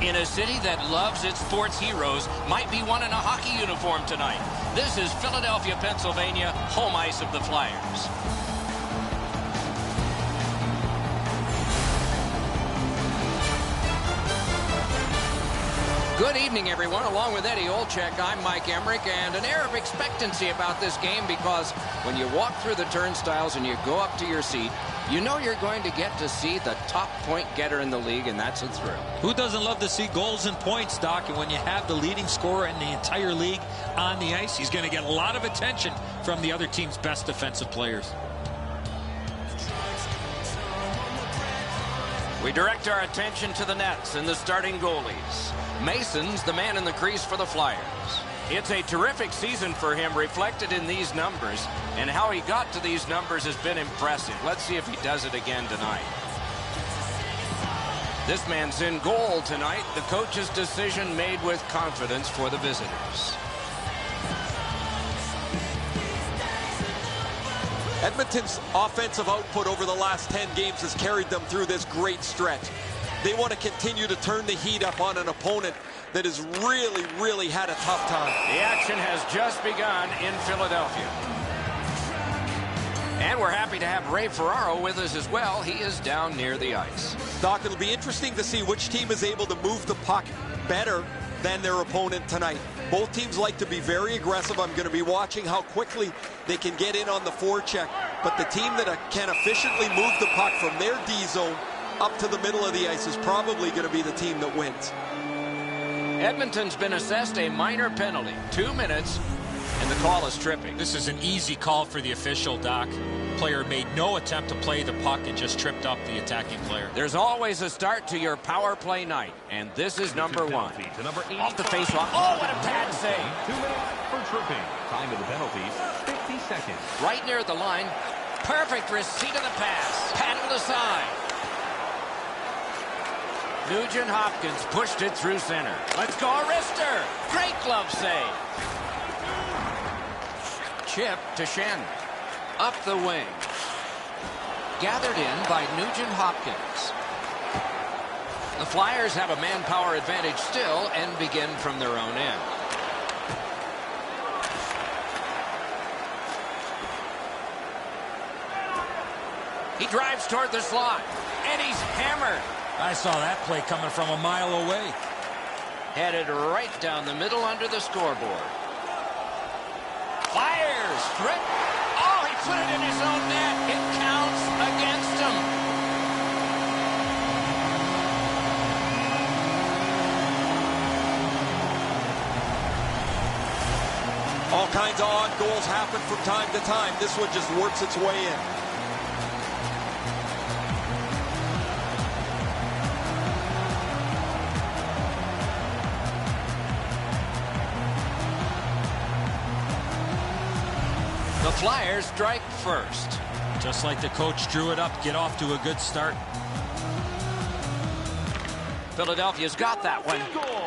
in a city that loves its sports heroes, might be one in a hockey uniform tonight. This is Philadelphia, Pennsylvania, home ice of the Flyers. Good evening, everyone. Along with Eddie Olczyk, I'm Mike Emmerich, and an air of expectancy about this game because when you walk through the turnstiles and you go up to your seat, you know you're going to get to see the top point getter in the league, and that's a thrill. Who doesn't love to see goals and points, Doc? And when you have the leading scorer in the entire league on the ice, he's going to get a lot of attention from the other team's best defensive players. We direct our attention to the nets and the starting goalies. Mason's the man in the crease for the Flyers. It's a terrific season for him, reflected in these numbers, and how he got to these numbers has been impressive. Let's see if he does it again tonight. This man's in goal tonight. The coach's decision made with confidence for the visitors. Edmonton's offensive output over the last 10 games has carried them through this great stretch. They want to continue to turn the heat up on an opponent that has really had a tough time. The action has just begun in Philadelphia. And we're happy to have Ray Ferraro with us as well. He is down near the ice. Doc, it'll be interesting to see which team is able to move the puck better than their opponent tonight. Both teams like to be very aggressive. I'm going to be watching how quickly they can get in on the forecheck. But the team that can efficiently move the puck from their D zone up to the middle of the ice is probably going to be the team that wins. Edmonton's been assessed a minor penalty. 2 minutes, and the call is tripping. This is an easy call for the official, Doc. Player made no attempt to play the puck and just tripped up the attacking player. There's always a start to your power play night, and this is number one. Off the faceoff. Oh, what a pad save. 2 minutes for tripping. Time of the penalties, 50 seconds. Right near the line. Perfect receipt of the pass. Paddled aside. Nugent Hopkins pushed it through center. Let's go, Arister. Great glove save. Chip to Shen. Up the wing. Gathered in by Nugent Hopkins. The Flyers have a manpower advantage still and begin from their own end. He drives toward the slot, and he's hammered. I saw that play coming from a mile away. Headed right down the middle under the scoreboard. Fires strip. Oh, he put it in his own net. It counts against him. All kinds of odd goals happen from time to time. This one just works its way in. The Flyers strike first. Just like the coach drew it up, get off to a good start. Philadelphia's got that one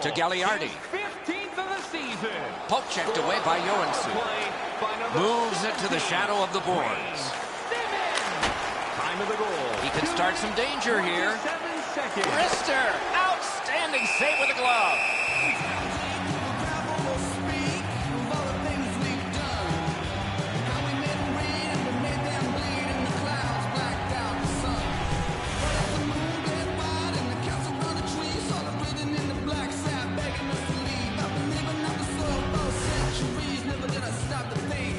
to Gagliardi. 15th of the season. Poke checked away by Johansson. Moves it to the shadow of the boards. Time of the goal. He could start some danger here. 7 seconds. Rister, outstanding save with a glove.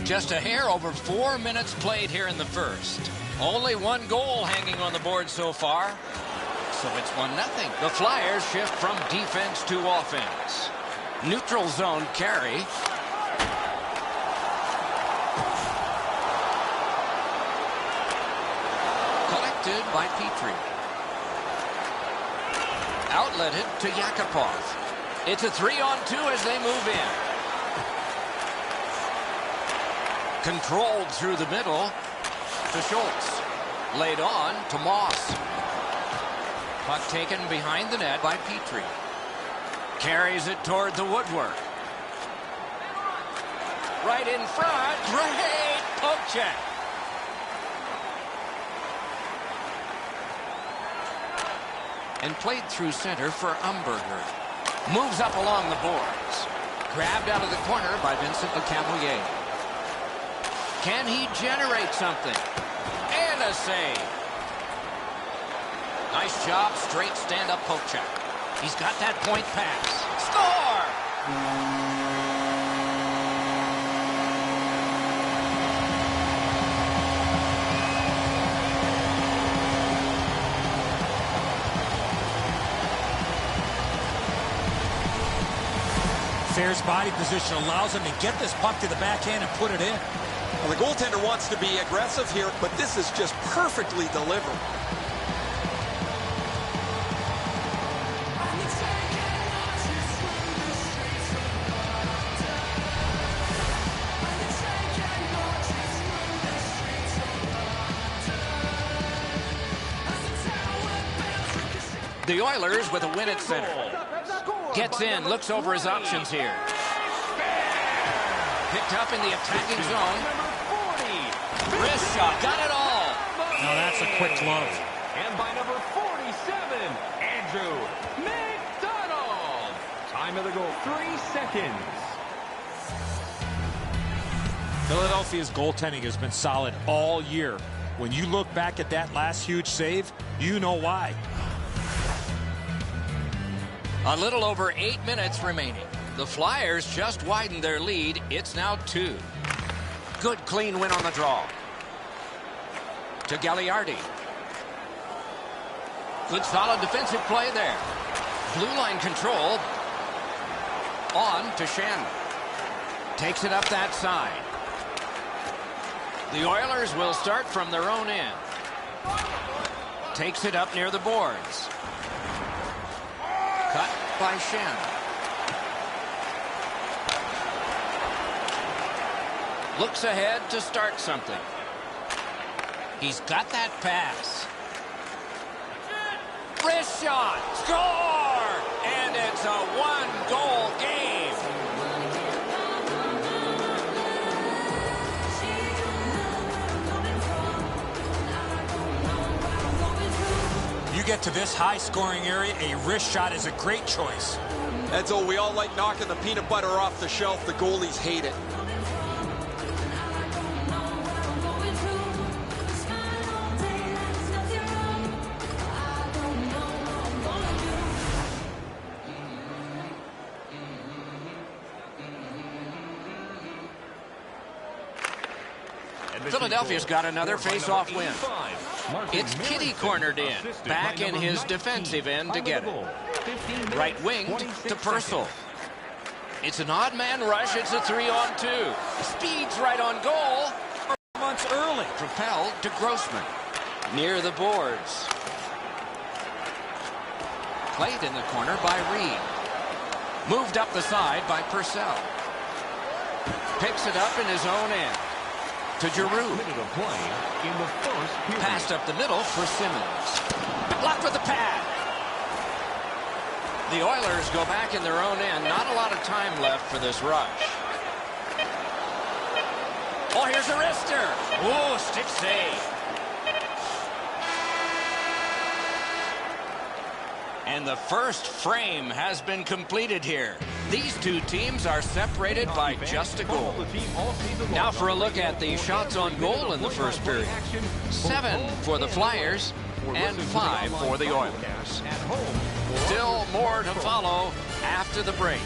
Just a hair over 4 minutes played here in the first. Only one goal hanging on the board so far. So it's 1-0. The Flyers shift from defense to offense. Neutral zone carry. Collected by Petrie. Outletted to Yakupov. It's a 3-on-2 as they move in. Controlled through the middle to Schultz. Laid on to Moss. Puck taken behind the net by Petrie. Carries it toward the woodwork. Right in front. Great poke check. and played through center for Umberger. Moves up along the boards. Grabbed out of the corner by Vincent Lecavalier. Can he generate something? And a save. Nice job, straight stand-up poke check. He's got that point pass. Score! Fair's body position allows him to get this puck to the backhand and put it in. Well, the goaltender wants to be aggressive here, but this is just perfectly delivered. The Oilers with a win at center. Gets in, looks over his options here. Picked up in the attacking zone. Wrist shot, got it all. Now that's a quick glove. And by number 47, Andrew McDonald. Time of the goal, 3 seconds. Philadelphia's goaltending has been solid all year. When you look back at that last huge save, you know why. A little over 8 minutes remaining. The Flyers just widened their lead. It's now 2. Good clean win on the draw. To Gagliardi. Good solid defensive play there. Blue line control. On to Shen. Takes it up that side. The Oilers will start from their own end. Takes it up near the boards. Cut by Shen. Looks ahead to start something. He's got that pass. Wrist shot. Score! And it's a one-goal game. You get to this high-scoring area, a wrist shot is a great choice. Edzo, we all like knocking the peanut butter off the shelf. The goalies hate it. Philadelphia's got another face-off win. It's Kitty cornered in, back in his defensive end to get it. Right winged to Purcell. It's an odd man rush. It's a 3-on-2. Speed's right on goal. Months early. Propelled to Grossman. Near the boards. Played in the corner by Reed. Moved up the side by Purcell. Picks it up in his own end. To Giroux. Passed up the middle for Simmons. Blocked with the pad. The Oilers go back in their own end. Not a lot of time left for this rush. Oh, here's a wrister. Oh, stick save. And the first frame has been completed here. These two teams are separated by just a goal. Now for a look at the shots on goal in the first period. 7 for the Flyers and 5 for the Oilers. Still more to follow after the break.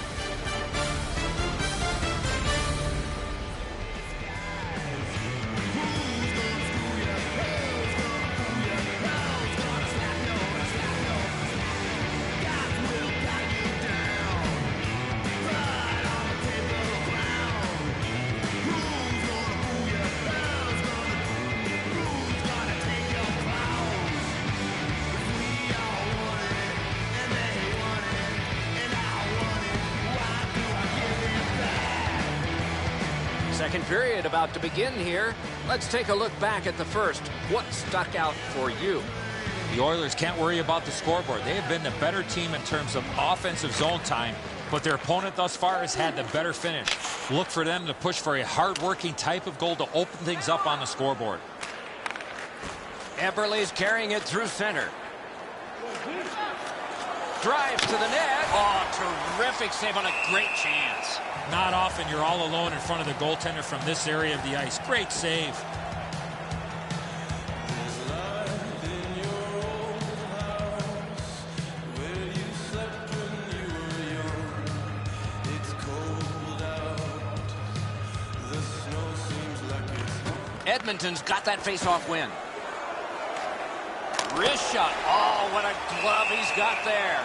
Second period about to begin here. Let's take a look back at the first. What stuck out for you? The Oilers can't worry about the scoreboard. They have been the better team in terms of offensive zone time, but their opponent thus far has had the better finish. Look for them to push for a hard-working type of goal to open things up on the scoreboard. Eberle's carrying it through center. Drives to the net. Oh, terrific save on a great chance. Not often you're all alone in front of the goaltender from this area of the ice. Great save. Edmonton's got that face-off win. Wrist shot. Oh, what a glove he's got there.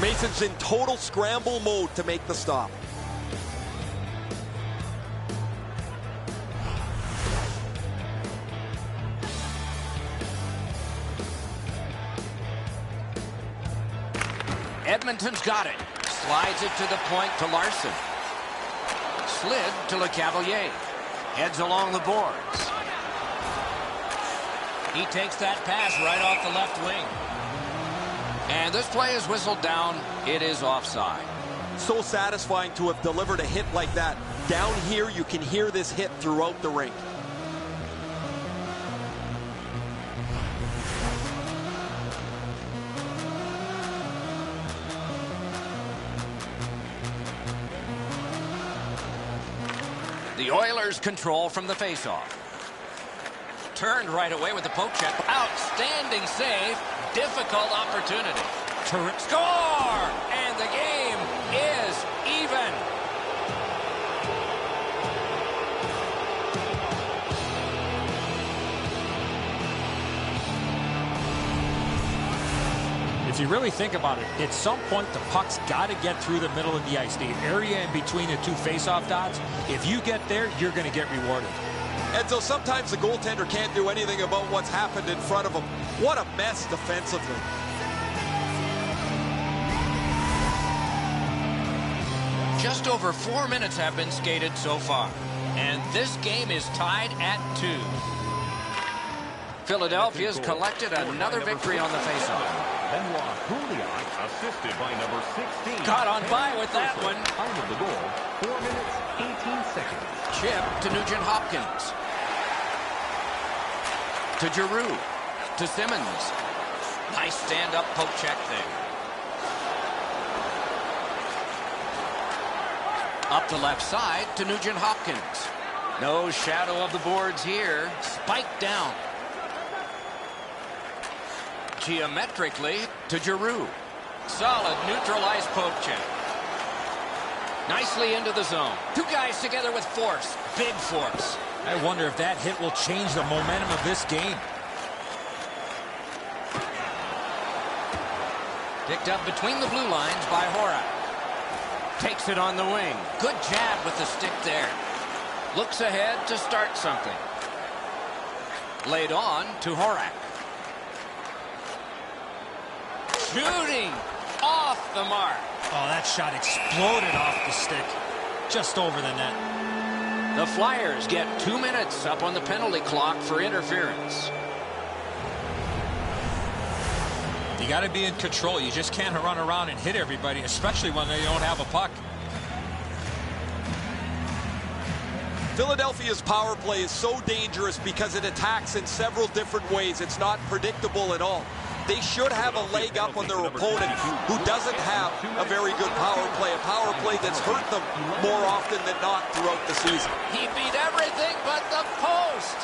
Mason's in total scramble mode to make the stop. Edmonton's got it. Slides it to the point to Larson. Slid to LeCavalier. Heads along the boards. He takes that pass right off the left wing. And this play is whistled down. It is offside. So satisfying to have delivered a hit like that. Down here, you can hear this hit throughout the rink. The Oilers control from the faceoff. Turned right away with the poke check. Outstanding save. Difficult opportunity. Score! And the game is even. If you really think about it, at some point the puck's got to get through the middle of the ice. The area in between the two face-off dots, if you get there, you're going to get rewarded. And so sometimes the goaltender can't do anything about what's happened in front of him. What a mess defensively. Just over 4 minutes have been skated so far. And this game is tied at 2. Philadelphia's collected another victory on the faceoff. Assisted by number 16. Caught on by with that one. Time of the goal, 4 minutes, 18 seconds. Chip to Nugent-Hopkins. To Giroux. To Simmons. Nice stand-up poke check there. Up the left side to Nugent-Hopkins. No shadow of the boards here. Spiked down. Geometrically to Giroux. Solid neutralized poke check. Nicely into the zone. Two guys together with force. Big force. I wonder if that hit will change the momentum of this game. Picked up between the blue lines by Horak. Takes it on the wing. Good jab with the stick there. Looks ahead to start something. Laid on to Horak. Shooting off the mark. Oh, that shot exploded off the stick. Just over the net. The Flyers get 2 minutes up on the penalty clock for interference. You got to be in control. You just can't run around and hit everybody, especially when they don't have a puck. Philadelphia's power play is so dangerous because it attacks in several different ways. It's not predictable at all. They should have a leg up on their opponent who doesn't have a very good power play. A power play that's hurt them more often than not throughout the season. He beat everything but the post.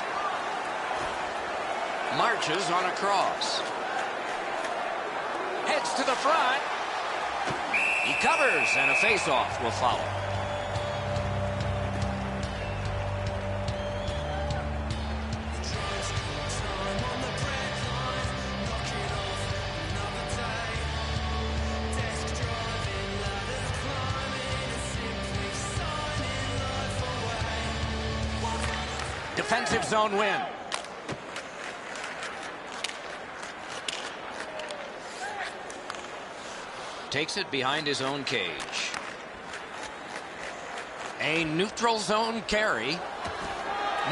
Marches on a cross. Heads to the front. He covers, and a face-off will follow. Defensive zone win. Takes it behind his own cage. A neutral zone carry.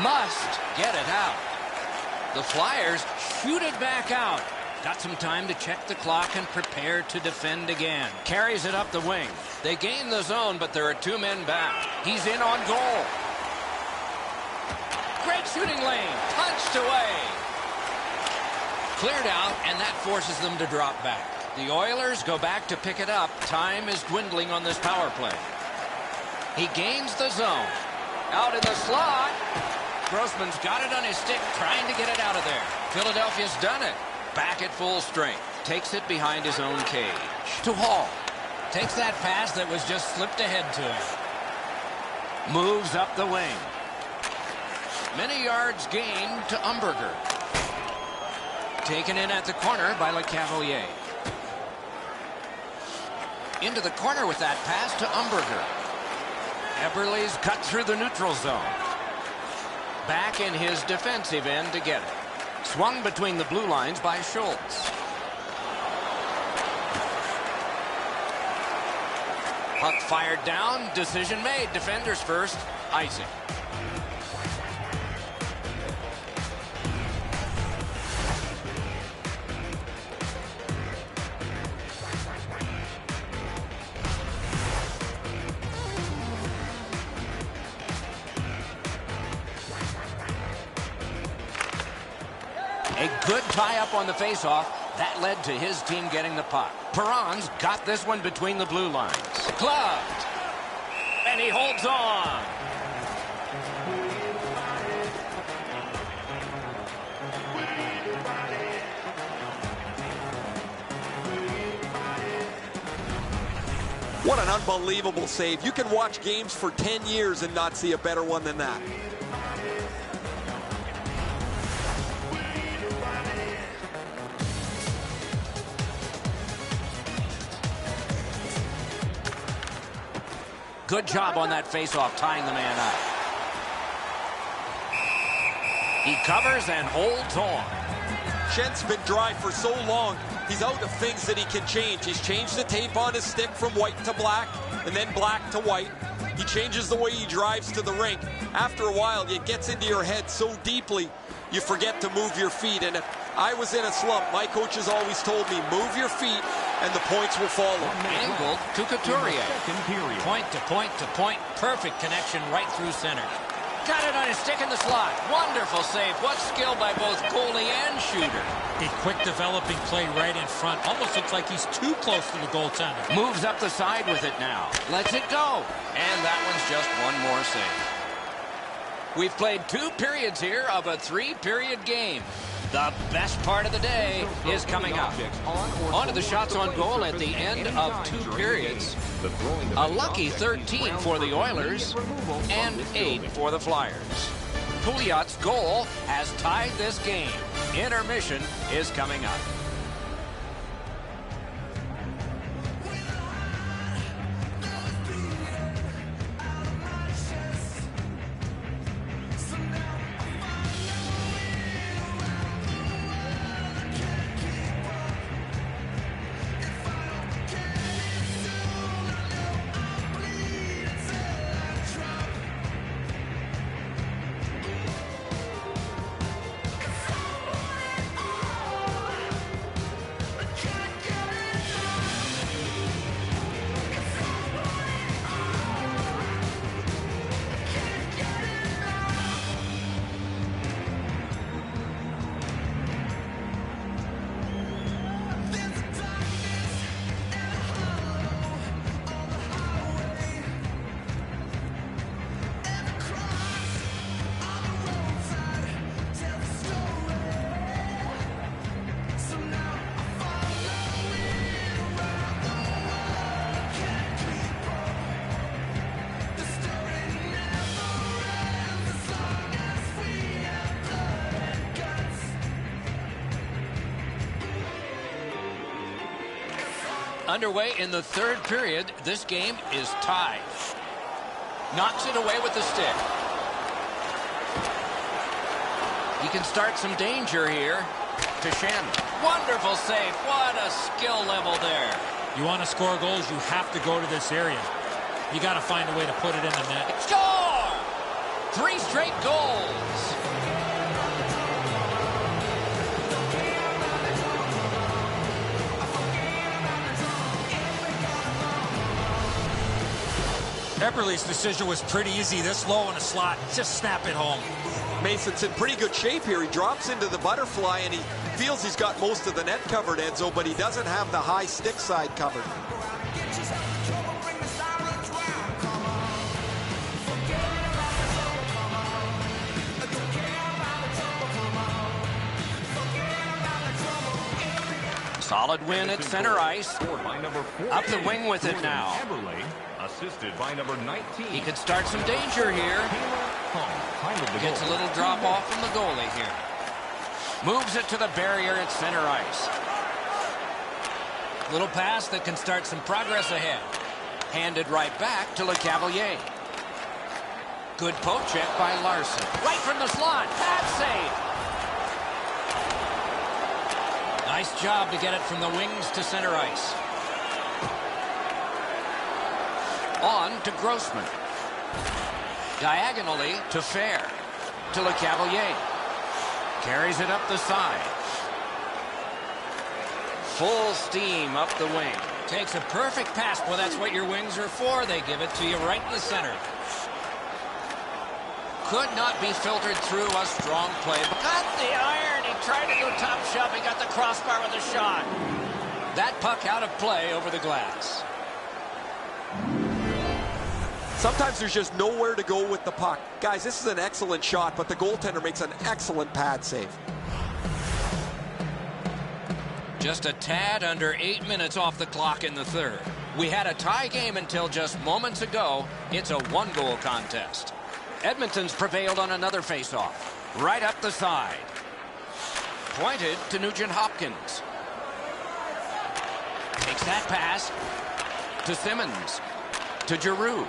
Must get it out. The Flyers shoot it back out. Got some time to check the clock and prepare to defend again. Carries it up the wing. They gain the zone, but there are 2 men back. He's in on goal. Great shooting lane. Punched away. Cleared out, and that forces them to drop back. The Oilers go back to pick it up. Time is dwindling on this power play. He gains the zone. Out in the slot. Grossman's got it on his stick, trying to get it out of there. Philadelphia's done it. Back at full strength. Takes it behind his own cage. To Hall. Takes that pass that was just slipped ahead to him. Moves up the wing. Many yards gained to Umberger. Taken in at the corner by LeCavalier. Into the corner with that pass to Umberger. Eberle's cut through the neutral zone. Back in his defensive end to get it. Swung between the blue lines by Schultz. Puck fired down. Decision made. Defenders first. Icing. A good tie-up on the face-off. That led to his team getting the puck. Perron's got this one between the blue lines. Gloved. And he holds on. What an unbelievable save. You can watch games for 10 years and not see a better one than that. Good job on that face-off, tying the man up. He covers and holds on. Schent's been dry for so long. He's out of things that he can change. He's changed the tape on his stick from white to black, and then black to white. He changes the way he drives to the rink. After a while, it gets into your head so deeply, you forget to move your feet. And if I was in a slump, my coaches always told me, move your feet, and the points will follow. Angled to Couturier. Point to point to point. Perfect connection right through center. Got it on his stick in the slot. Wonderful save. What skill by both goalie and shooter. A quick developing play right in front. Almost looks like he's too close to the goaltender. Moves up the side with it now. Lets it go. And that one's just one more save. We've played 2 periods here of a 3-period game. The best part of the day is coming up. On to the shots on goal at the end of 2 periods. A lucky 13 for the Oilers and 8 for the Flyers. Pouliot's goal has tied this game. Intermission is coming up. Underway in the 3rd period. This game is tied. Knocks it away with the stick. He can start some danger here. To Shannon. Wonderful save. What a skill level there. You want to score goals, you have to go to this area. You got to find a way to put it in the net. Score! 3 straight goals. Eberle's decision was pretty easy. This low in the slot, just snap it home. Mason's in pretty good shape here. He drops into the butterfly, and he feels he's got most of the net covered, Enzo, but he doesn't have the high stick side covered. Solid win at center ice. Up the wing with it now. Assisted by number 19. He could start some danger here. Gets a little drop off from the goalie here. Moves it to the barrier at center ice. Little pass that can start some progress ahead. Handed right back to LeCavalier. Good poke check by Larson. Right from the slot. Pad save. Nice job to get it from the wings to center ice. On to Grossman. Diagonally to Fair. To LeCavalier. Carries it up the side. Full steam up the wing. Takes a perfect pass. Well, that's what your wings are for. They give it to you right in the center. Could not be filtered through. A strong play. Got the iron. He tried to go top shove. He got the crossbar with a shot. That puck out of play over the glass. Sometimes there's just nowhere to go with the puck. Guys, this is an excellent shot, but the goaltender makes an excellent pad save. Just a tad under 8 minutes off the clock in the third. We had a tie game until just moments ago. It's a one-goal contest. Edmonton's prevailed on another faceoff. Right up the side. Pointed to Nugent Hopkins. Takes that pass to Simmons. To Giroux.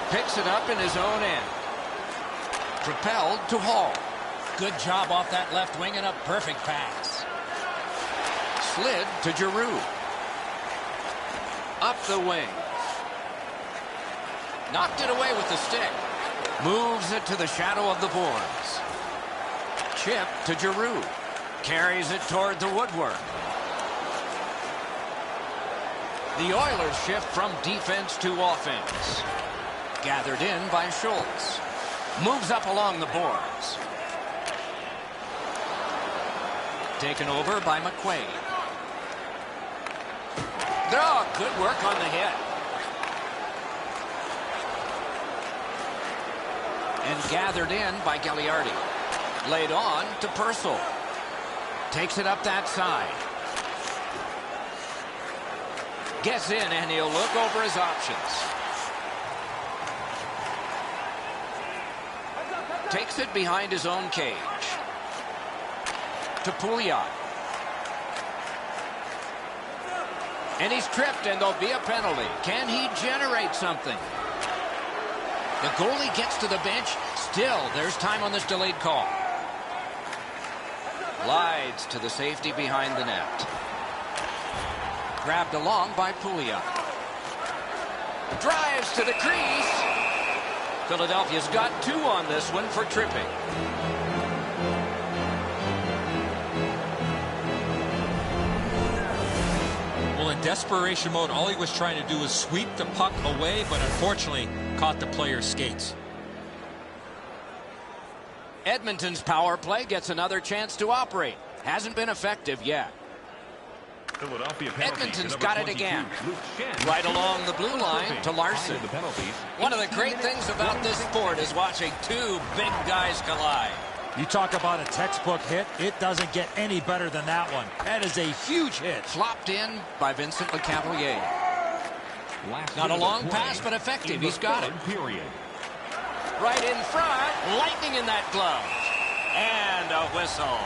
Picks it up in his own end. Propelled to Hall. Good job off that left wing and a perfect pass. Slid to Giroux. Up the wing. Knocked it away with the stick. Moves it to the shadow of the boards. Chip to Giroux. Carries it toward the woodwork. The Oilers shift from defense to offense. Gathered in by Schultz. Moves up along the boards. Taken over by McQuaid. Oh, good work on the hit. And gathered in by Gagliardi. Laid on to Purcell. Takes it up that side. Gets in and he'll look over his options. Takes it behind his own cage. To Pouliot. And he's tripped and there'll be a penalty. Can he generate something? The goalie gets to the bench. Still, there's time on this delayed call. Glides to the safety behind the net. Grabbed along by Pouliot. Drives to the crease. Philadelphia's got 2 on this one for tripping. Well, in desperation mode, all he was trying to do was sweep the puck away, but unfortunately caught the player's skates. Edmonton's power play gets another chance to operate. Hasn't been effective yet. Edmonton's got it again. Right along the blue line to Larson. One of the great things about this sport is watching 2 big guys collide. You talk about a textbook hit, it doesn't get any better than that one. That is a huge hit. Flopped in by Vincent LeCavalier. Not a long pass, but effective. He's got it. Right in front. Lightning in that glove. And a whistle.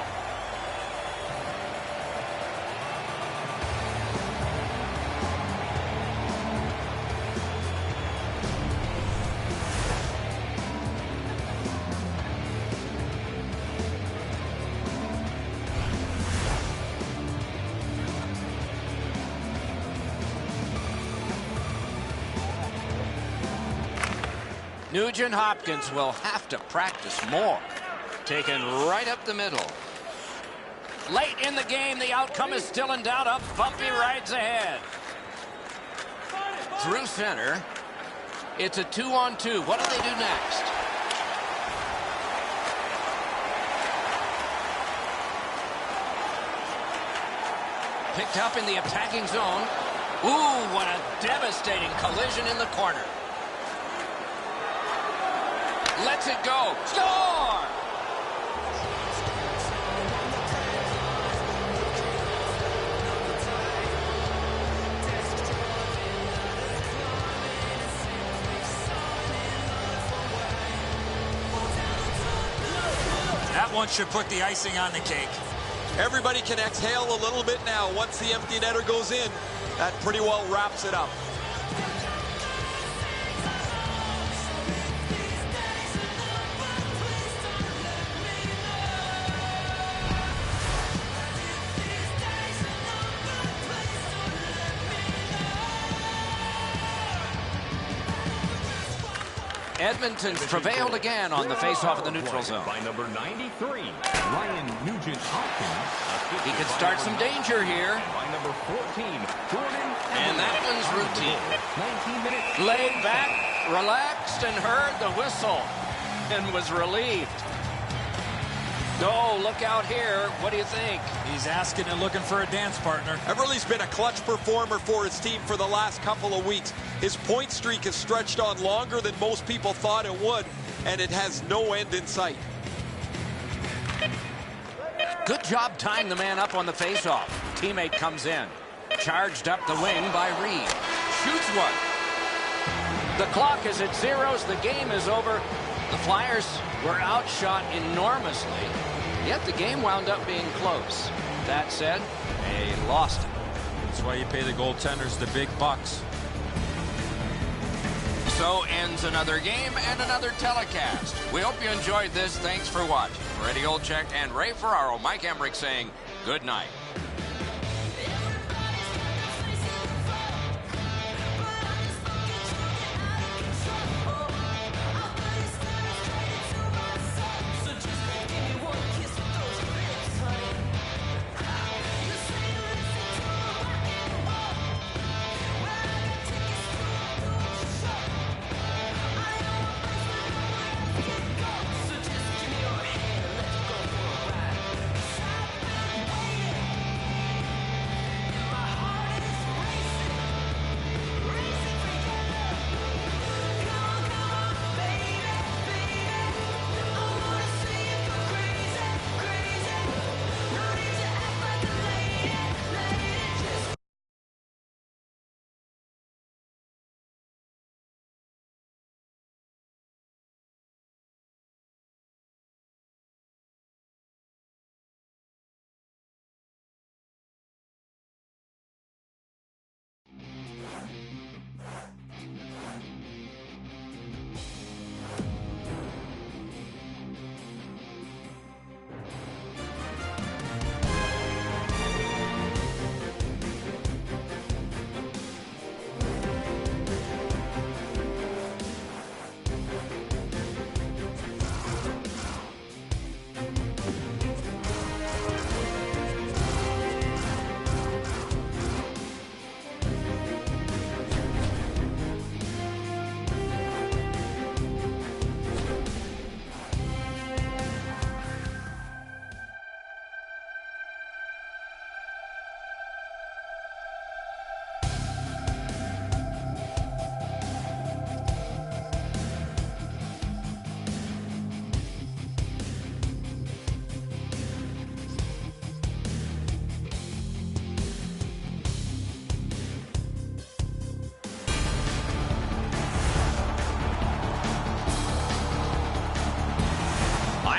Nugent Hopkins will have to practice more. Taken right up the middle. Late in the game, the outcome is still in doubt. Up bumpy rides ahead. through center. It's a 2-on-2. What do they do next? Picked up in the attacking zone. Ooh, what a devastating collision in the corner. Lets it go. Score! That one should put the icing on the cake. Everybody can exhale a little bit now. Once the empty netter goes in, that pretty well wraps it up. Edmonton's prevailed again on the face-off in the neutral zone. By number 93, Ryan Nugent-Hopkins. He could start some danger here. By number 14, Jordan. And that one's routine. 19 minutes. Laid back, relaxed, and heard the whistle. And was relieved. Oh, look out here. What do you think? He's asking and looking for a dance partner. Everly's been a clutch performer for his team for the last couple of weeks. His point streak has stretched on longer than most people thought it would, and it has no end in sight. Good job tying the man up on the faceoff. Teammate comes in. Charged up the wing by Reed. Shoots one. The clock is at zeros. The game is over. The Flyers were outshot enormously, yet the game wound up being close. That said, they lost it. That's why you pay the goaltenders the big bucks. So ends another game and another telecast. We hope you enjoyed this. Thanks for watching. For Eddie Olczyk and Ray Ferraro, Mike Emmerich saying good night.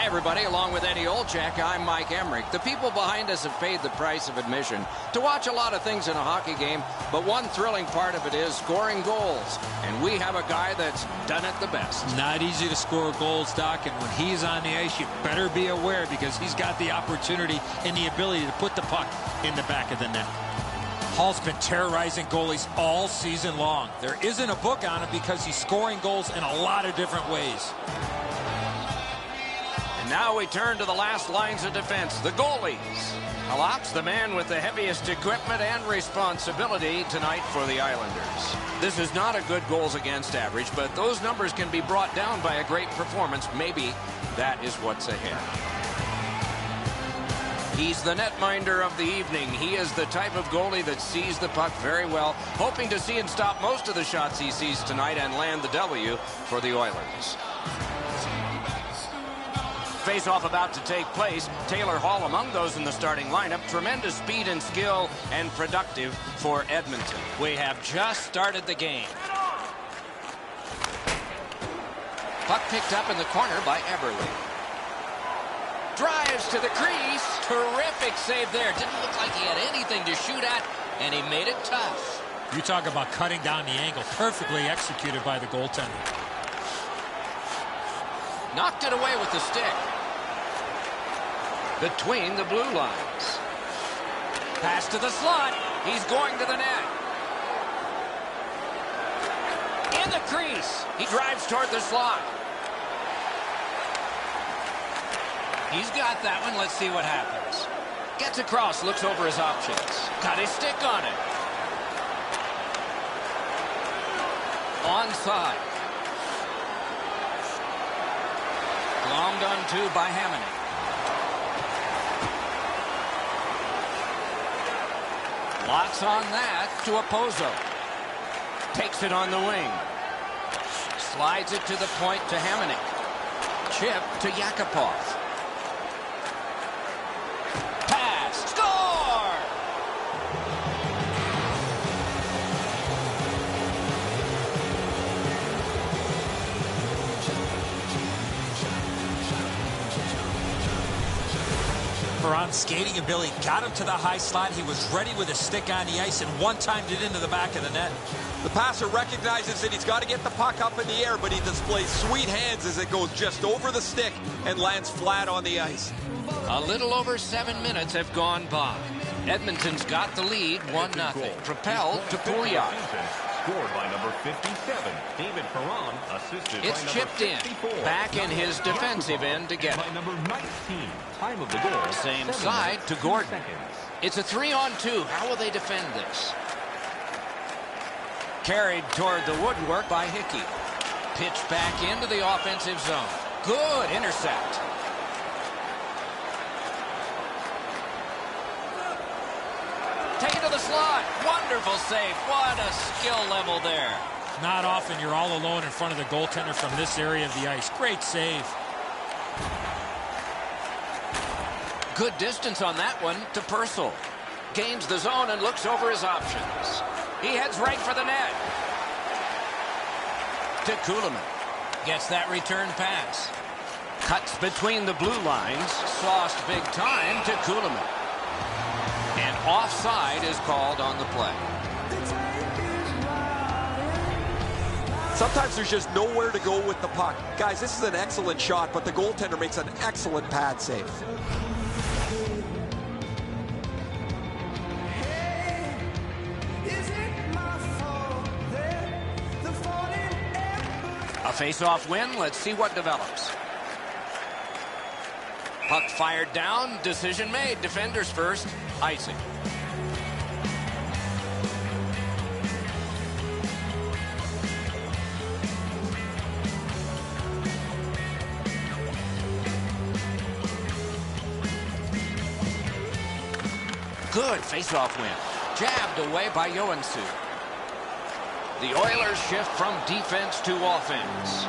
Everybody, along with Eddie Olczyk, I'm Mike Emmerich. The people behind us have paid the price of admission to watch a lot of things in a hockey game, but one thrilling part of it is scoring goals, and we have a guy that's done it the best. Not easy to score goals, Doc, and when he's on the ice, you better be aware because he's got the opportunity and the ability to put the puck in the back of the net. Hall's been terrorizing goalies all season long. There isn't a book on him because he's scoring goals in a lot of different ways. And now we turn to the last lines of defense, the goalies. Allops, the man with the heaviest equipment and responsibility tonight for the Islanders. This is not a good goals against average, but those numbers can be brought down by a great performance. Maybe that is what's ahead. He's the netminder of the evening. He is the type of goalie that sees the puck very well, hoping to see and stop most of the shots he sees tonight and land the W for the Oilers. Face-off about to take place. Taylor Hall among those in the starting lineup. Tremendous speed and skill and productive for Edmonton. We have just started the game. Puck picked up in the corner by Eberle. Drives to the crease. Terrific save there. Didn't look like he had anything to shoot at, and he made it tough. You talk about cutting down the angle. Perfectly executed by the goaltender. Knocked it away with the stick. Between the blue lines. Pass to the slot. He's going to the net. In the crease. He drives toward the slot. He's got that one. Let's see what happens. Gets across, looks over his options. Got his stick on it. Onside. Glommed onto by Hamonic. Lots on that to Opozo. Takes it on the wing. Slides it to the point to Hamonic. Chip to Yakupov. Pass. Score! On skating ability, got him to the high slot. He was ready with his stick on the ice and one-timed it into the back of the net. The passer recognizes that he's got to get the puck up in the air, but he displays sweet hands as it goes just over the stick and lands flat on the ice. A little over 7 minutes have gone by. Edmonton's got the lead 1-0. Propelled to PHI. Scored by number 57, David Perron, assisted it's by chipped number in. 54. Back in his defensive end to get by it. number 19. Time of the goal. Same 7 side to Gordon. seconds. It's a 3-on-2. How will they defend this? Carried toward the woodwork by Hickey. Pitched back into the offensive zone. Good intercept. Take it to the slot. Wonderful save. What a skill level there. Not often you're all alone in front of the goaltender from this area of the ice. Great save. Good distance on that one to Purcell. Gains the zone and looks over his options. He heads right for the net. To Kuhlman. Gets that return pass. Cuts between the blue lines. Sauced big time to Kuhlman. And offside is called on the play. Sometimes there's just nowhere to go with the puck. Guys, this is an excellent shot, but the goaltender makes an excellent pad save. A face-off win. Let's see what develops. Puck fired down. Decision made. Defenders first. Icing. Good face-off win. Jabbed away by Joensuu. The Oilers shift from defense to offense.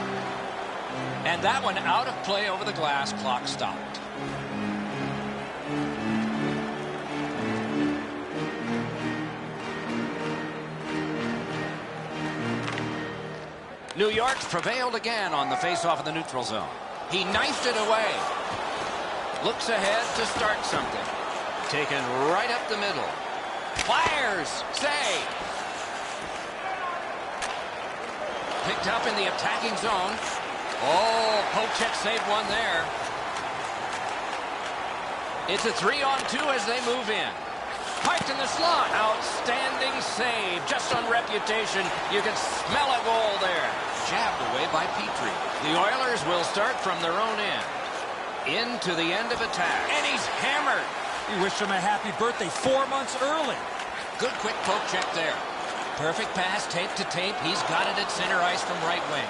And that one out of play over the glass. Clock stopped. New York's prevailed again on the face-off in the neutral zone. He knifed it away. Looks ahead to start something. Taken right up the middle. Fires. Save. Picked up in the attacking zone. Oh, Pochek saved one there. It's a 3-on-2 as they move in. Parked in the slot. Outstanding save. Just on reputation, you can smell a goal there. Jabbed away by Petrie. The Oilers will start from their own end. Into the end of attack. And he's hammered. You wish him a happy birthday 4 months early. Good quick poke check there. Perfect pass, tape to tape. He's got it at center ice from right wing.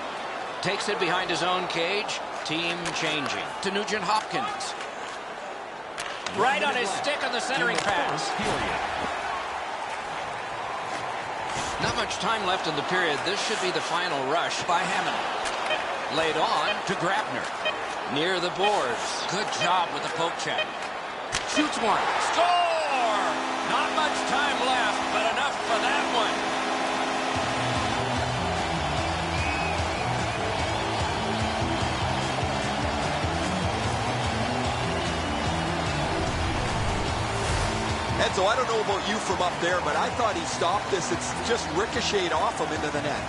Takes it behind his own cage. Team changing to Nugent Hopkins. Right on his stick on the centering pass. Not much time left in the period. This should be the final rush by Hammond. Laid on to Grabner. Near the boards. Good job with the poke check. Shoots one. Score! Not much time left, but enough for that one. Enzo, I don't know about you from up there, but I thought he stopped this. It's just ricocheted off him into the net.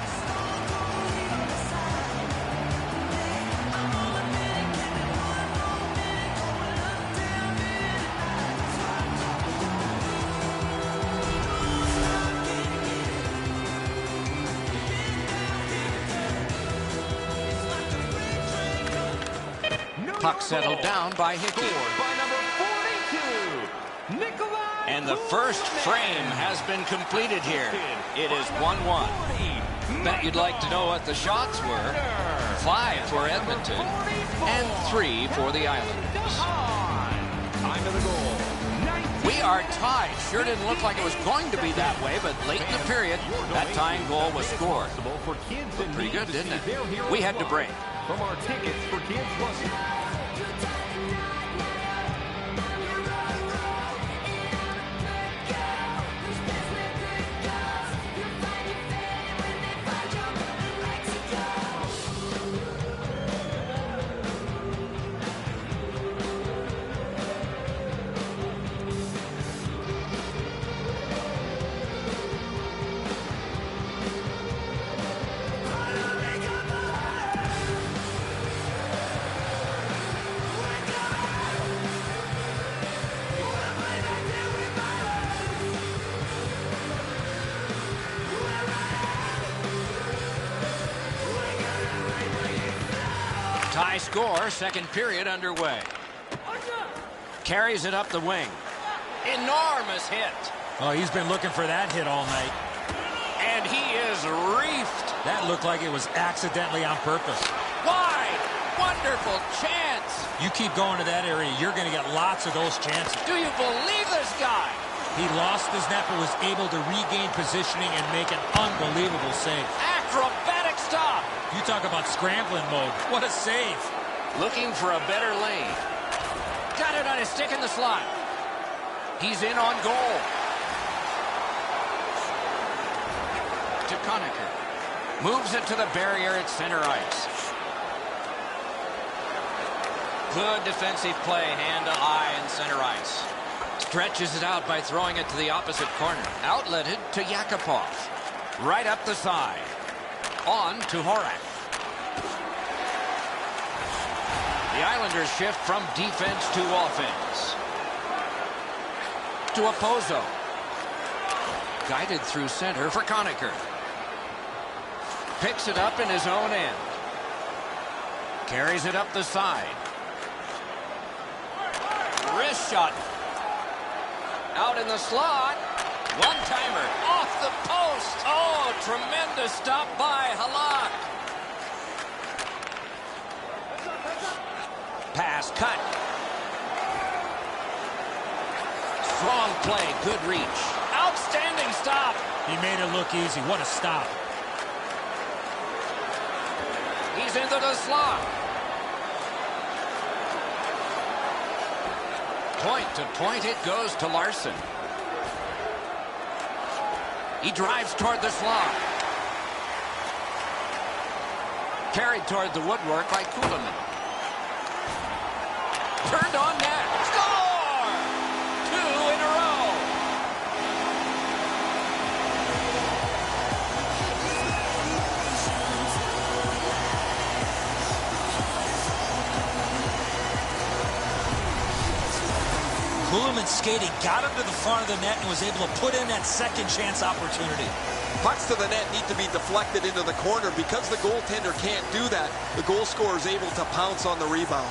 Puck settled down by Hickey. And the first frame has been completed here. It is 1-1. Bet you'd like to know what the shots were. 5 for Edmonton and 3 for the Islanders. We are tied. Sure didn't look like it was going to be that way, but late in the period, that tying goal was scored. Looked pretty good, didn't it? We had to break. From our tickets for kids plus. Tie score, second period underway. Carries it up the wing. Enormous hit. Oh, he's been looking for that hit all night. And he is reefed. That looked like it was accidentally on purpose. Wide. Wonderful chance. You keep going to that area, you're going to get lots of those chances. Do you believe this guy? He lost his net but was able to regain positioning and make an unbelievable save. Acrobatic stop. You talk about scrambling mode. What a save. Looking for a better lane. Got it on his stick in the slot. He's in on goal. To Conacher. Moves it to the barrier at center ice. Good defensive play, hand to eye in center ice. Stretches it out by throwing it to the opposite corner. Outletted to Yakupov. Right up the side. On to Horak. The Islanders shift from defense to offense. To Opozo. Guided through center for Conacher. Picks it up in his own end. Carries it up the side. Wrist shot. Out in the slot. One-timer. Off the post. Oh, tremendous stop by Halak. Pass cut. Strong play. Good reach. Outstanding stop. He made it look easy. What a stop. He's into the slot. Point to point it goes to Larson. He drives toward the slot. Carried toward the woodwork by Kuhlman. Turned on net. Score! 2 in a row. Kuhlman's skating got him to the front of the net and was able to put in that second chance opportunity. Pucks to the net need to be deflected into the corner. Because the goaltender can't do that, the goal scorer is able to pounce on the rebound.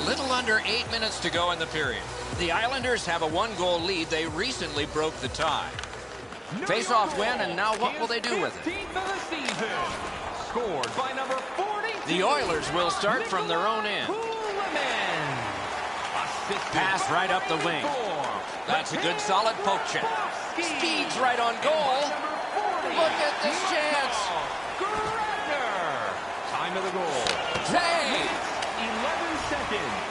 Little under 8 minutes to go in the period. The Islanders have a 1-goal lead. They recently broke the tie. Face-off win, and now what will they do with it? Scored by number 40. The Oilers will start from their own end. Pass right up the wing. That's a good solid poke check. Speeds right on goal. Look at this chance. Time of the goal. Save. 11 seconds.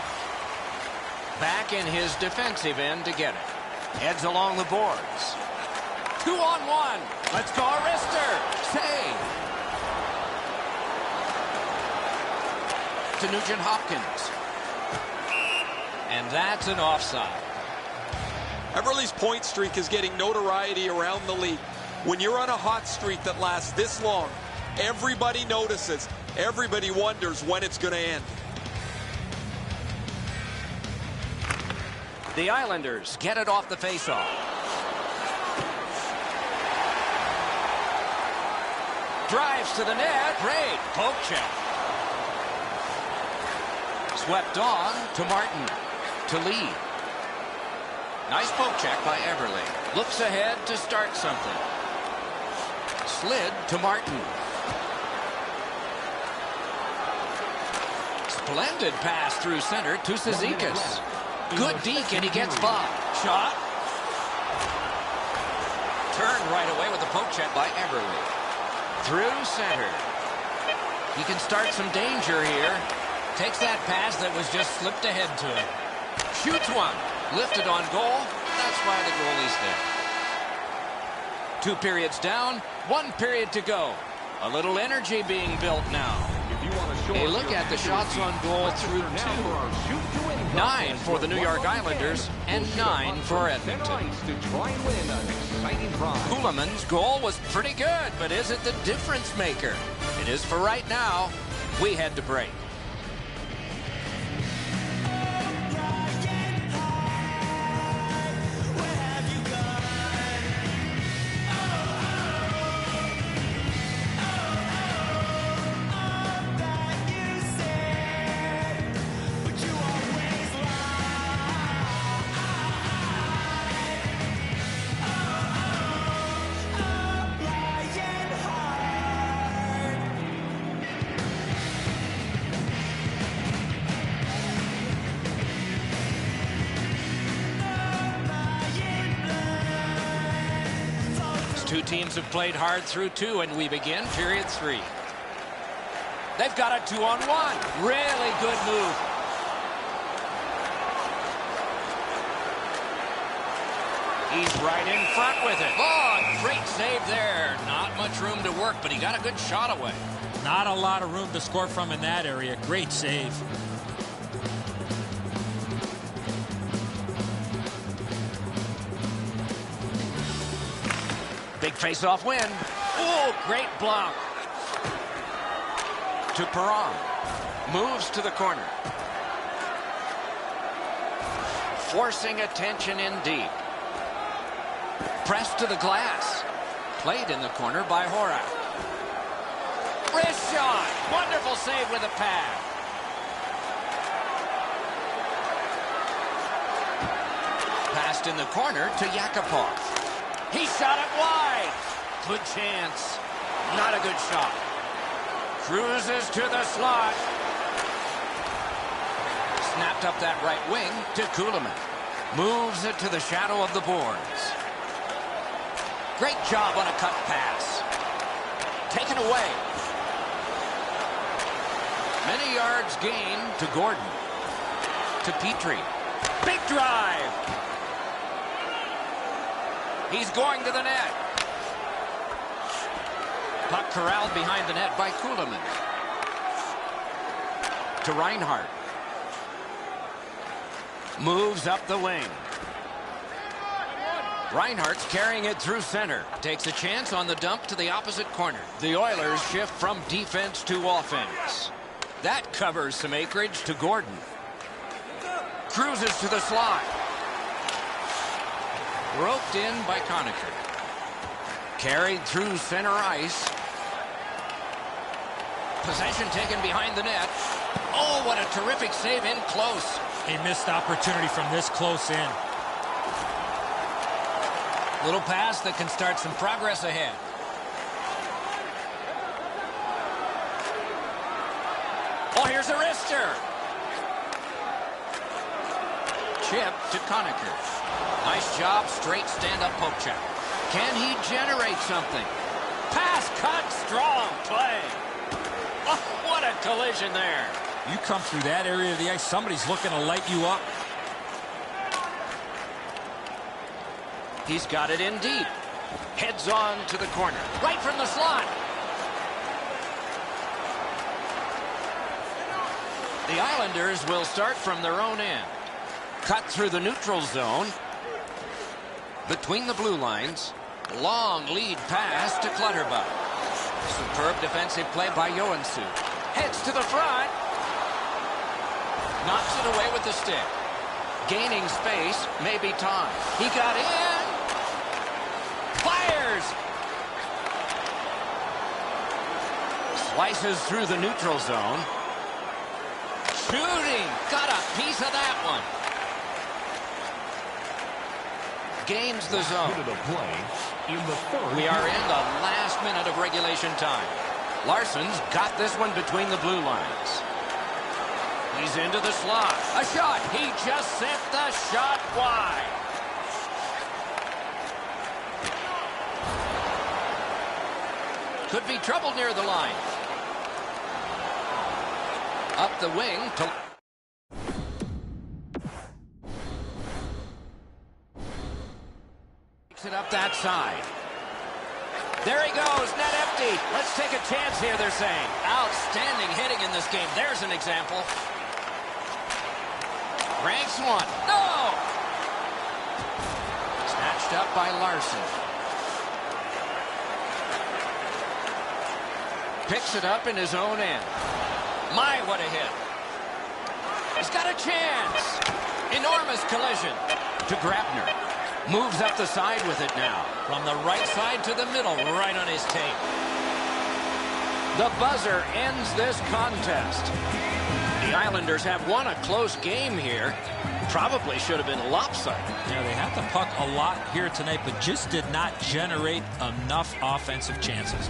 Back in his defensive end to get it. Heads along the boards. 2-on-1. Let's go, Arister. Save. To Nugent-Hopkins. And that's an offside. Everly's point streak is getting notoriety around the league. When you're on a hot streak that lasts this long, everybody notices. Everybody wonders when it's going to end. The Islanders get it off the faceoff. Drives to the net. Great poke check. Swept on to Martin. To Lee. Nice poke check by Everly. Looks ahead to start something. Slid to Martin. Splendid pass through center to Cizikas. Good deke, and he gets by. Shot. Turned right away with a poke check by Everly. Through center. He can start some danger here. Takes that pass that was just slipped ahead to him. Shoots one. Lifted on goal. That's why the goalie's there. 2 periods down. 1 period to go. A little energy being built now. A look at the shots on goal through 2. 9 for the New York Islanders and 9 for Edmonton. Kuhlman's goal was pretty good, but is it the difference maker? It is for right now. We head to break. Two teams have played hard through 2, and we begin period 3. They've got a 2-on-1. Really good move. He's right in front with it. Oh, great save there. Not much room to work, but he got a good shot away. Not a lot of room to score from in that area. Great save. Big face-off win. Oh, great block. To Perron. Moves to the corner. Forcing attention in deep. Pressed to the glass. Played in the corner by Horak. Wrist shot. Wonderful save with a pad. Passed in the corner to Yakupov. He shot it wide. Good chance. Not a good shot. Cruises to the slot. Snapped up that right wing to Kuhlman. Moves it to the shadow of the boards. Great job on a cut pass. Taken away. Many yards gained to Gordon. To Petrie. Big drive. He's going to the net. Puck corralled behind the net by Kuhlman. To Reinhart. Moves up the wing. Reinhart's carrying it through center. Takes a chance on the dump to the opposite corner. The Oilers shift from defense to offense. That covers some acreage to Gordon. Cruises to the slot. Roped in by Conacher. Carried through center ice. Possession taken behind the net. Oh, what a terrific save in close. A missed opportunity from this close in. Little pass that can start some progress ahead. Oh, here's a wrister. Chip to Conacher. Nice job, straight stand-up poke check. Can he generate something? Pass cut, strong play. Oh, what a collision there. You come through that area of the ice, somebody's looking to light you up. He's got it in deep. Heads on to the corner. Right from the slot. The Islanders will start from their own end. Cut through the neutral zone. Between the blue lines. Long lead pass to Clutterbuck. Superb defensive play by Joensuu. Heads to the front. Knocks it away with the stick. Gaining space, maybe time. He got in. Fires. Slices through the neutral zone. Shooting. Got a piece of that one. Gains the zone. We are in the last minute of regulation time. Larson's got this one between the blue lines. He's into the slot. A shot. He just sent the shot wide. Could be trouble near the line. Up the wing to... Takes it up that side. There he goes, net empty. Let's take a chance here, they're saying. Outstanding hitting in this game. There's an example. Ranks one. No! Snatched up by Larson. Picks it up in his own end. My, what a hit. He's got a chance. Enormous collision to Grabner. Moves up the side with it now. From the right side to the middle, right on his tape. The buzzer ends this contest. The Islanders have won a close game here. Probably should have been lopsided. Yeah, they had the puck a lot here tonight, but just did not generate enough offensive chances.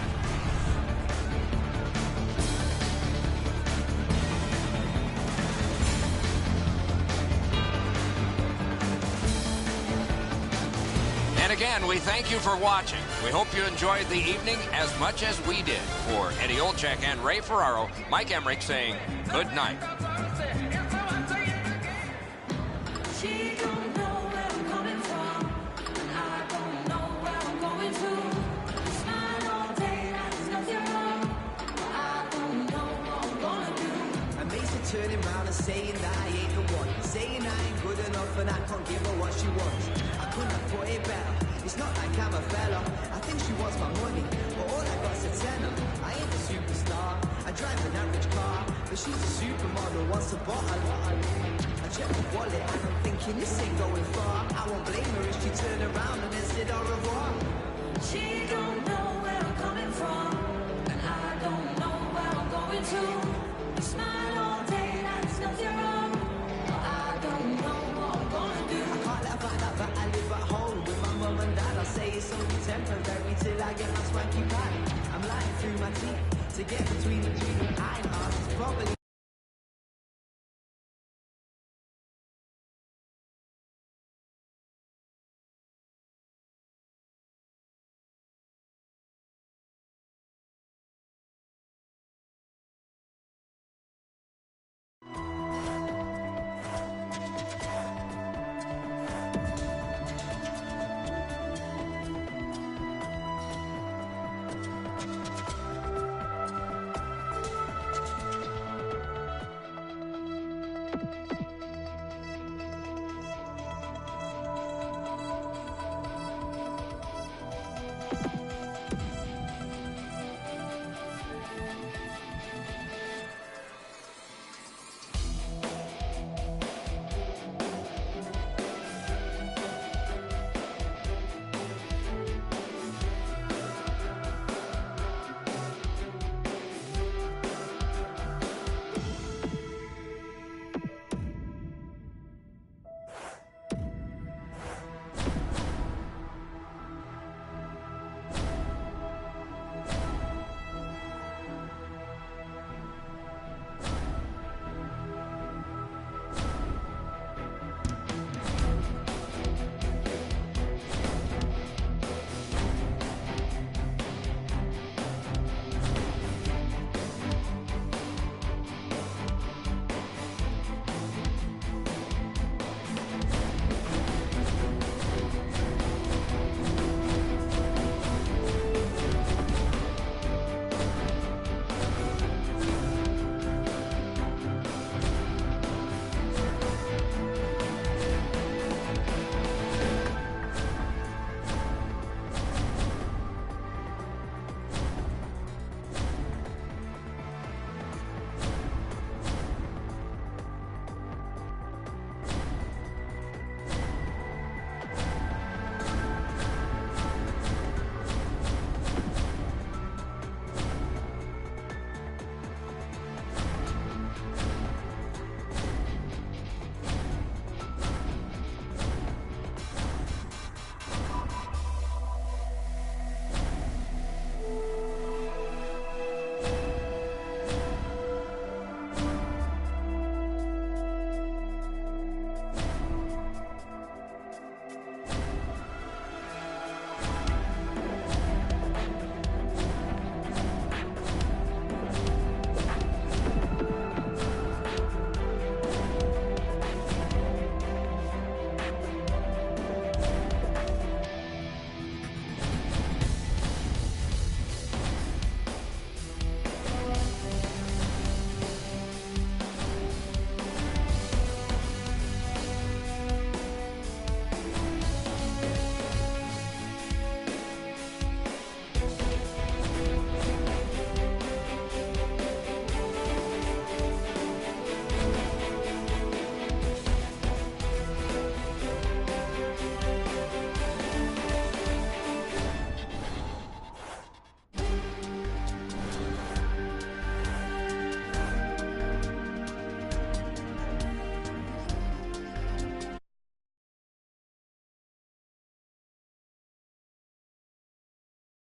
And again, we thank you for watching. We hope you enjoyed the evening as much as we did. For Eddie Olczyk and Ray Ferraro, Mike Emmerich saying good night. She don't know where I'm coming from, and I don't know where I'm going to. Smile all day like there's nothing wrong, but I don't know what I'm gonna do. And makes her turning round and saying that I ain't the one. Saying I ain't good enough and I can't give her what she wants. I couldn't have put it better. It's not like I'm a fella. I think she wants my money, but all I got's a tenner. I ain't a superstar. I drive an average car, but she's a supermodel. Wants a bottle. I check my wallet and I'm thinking this ain't going far. I won't blame her if she turned around and then said au revoir. She don't know where I'm coming from, and I don't know where I'm going to. We smile all day like there's nothing wrong, but I don't know what I'm gonna do. I can't let her find out that I live at home with my mum and dad. I'll say it's only temporary till I get my swanky pad. I'm lying through my teeth to get between the dream and I.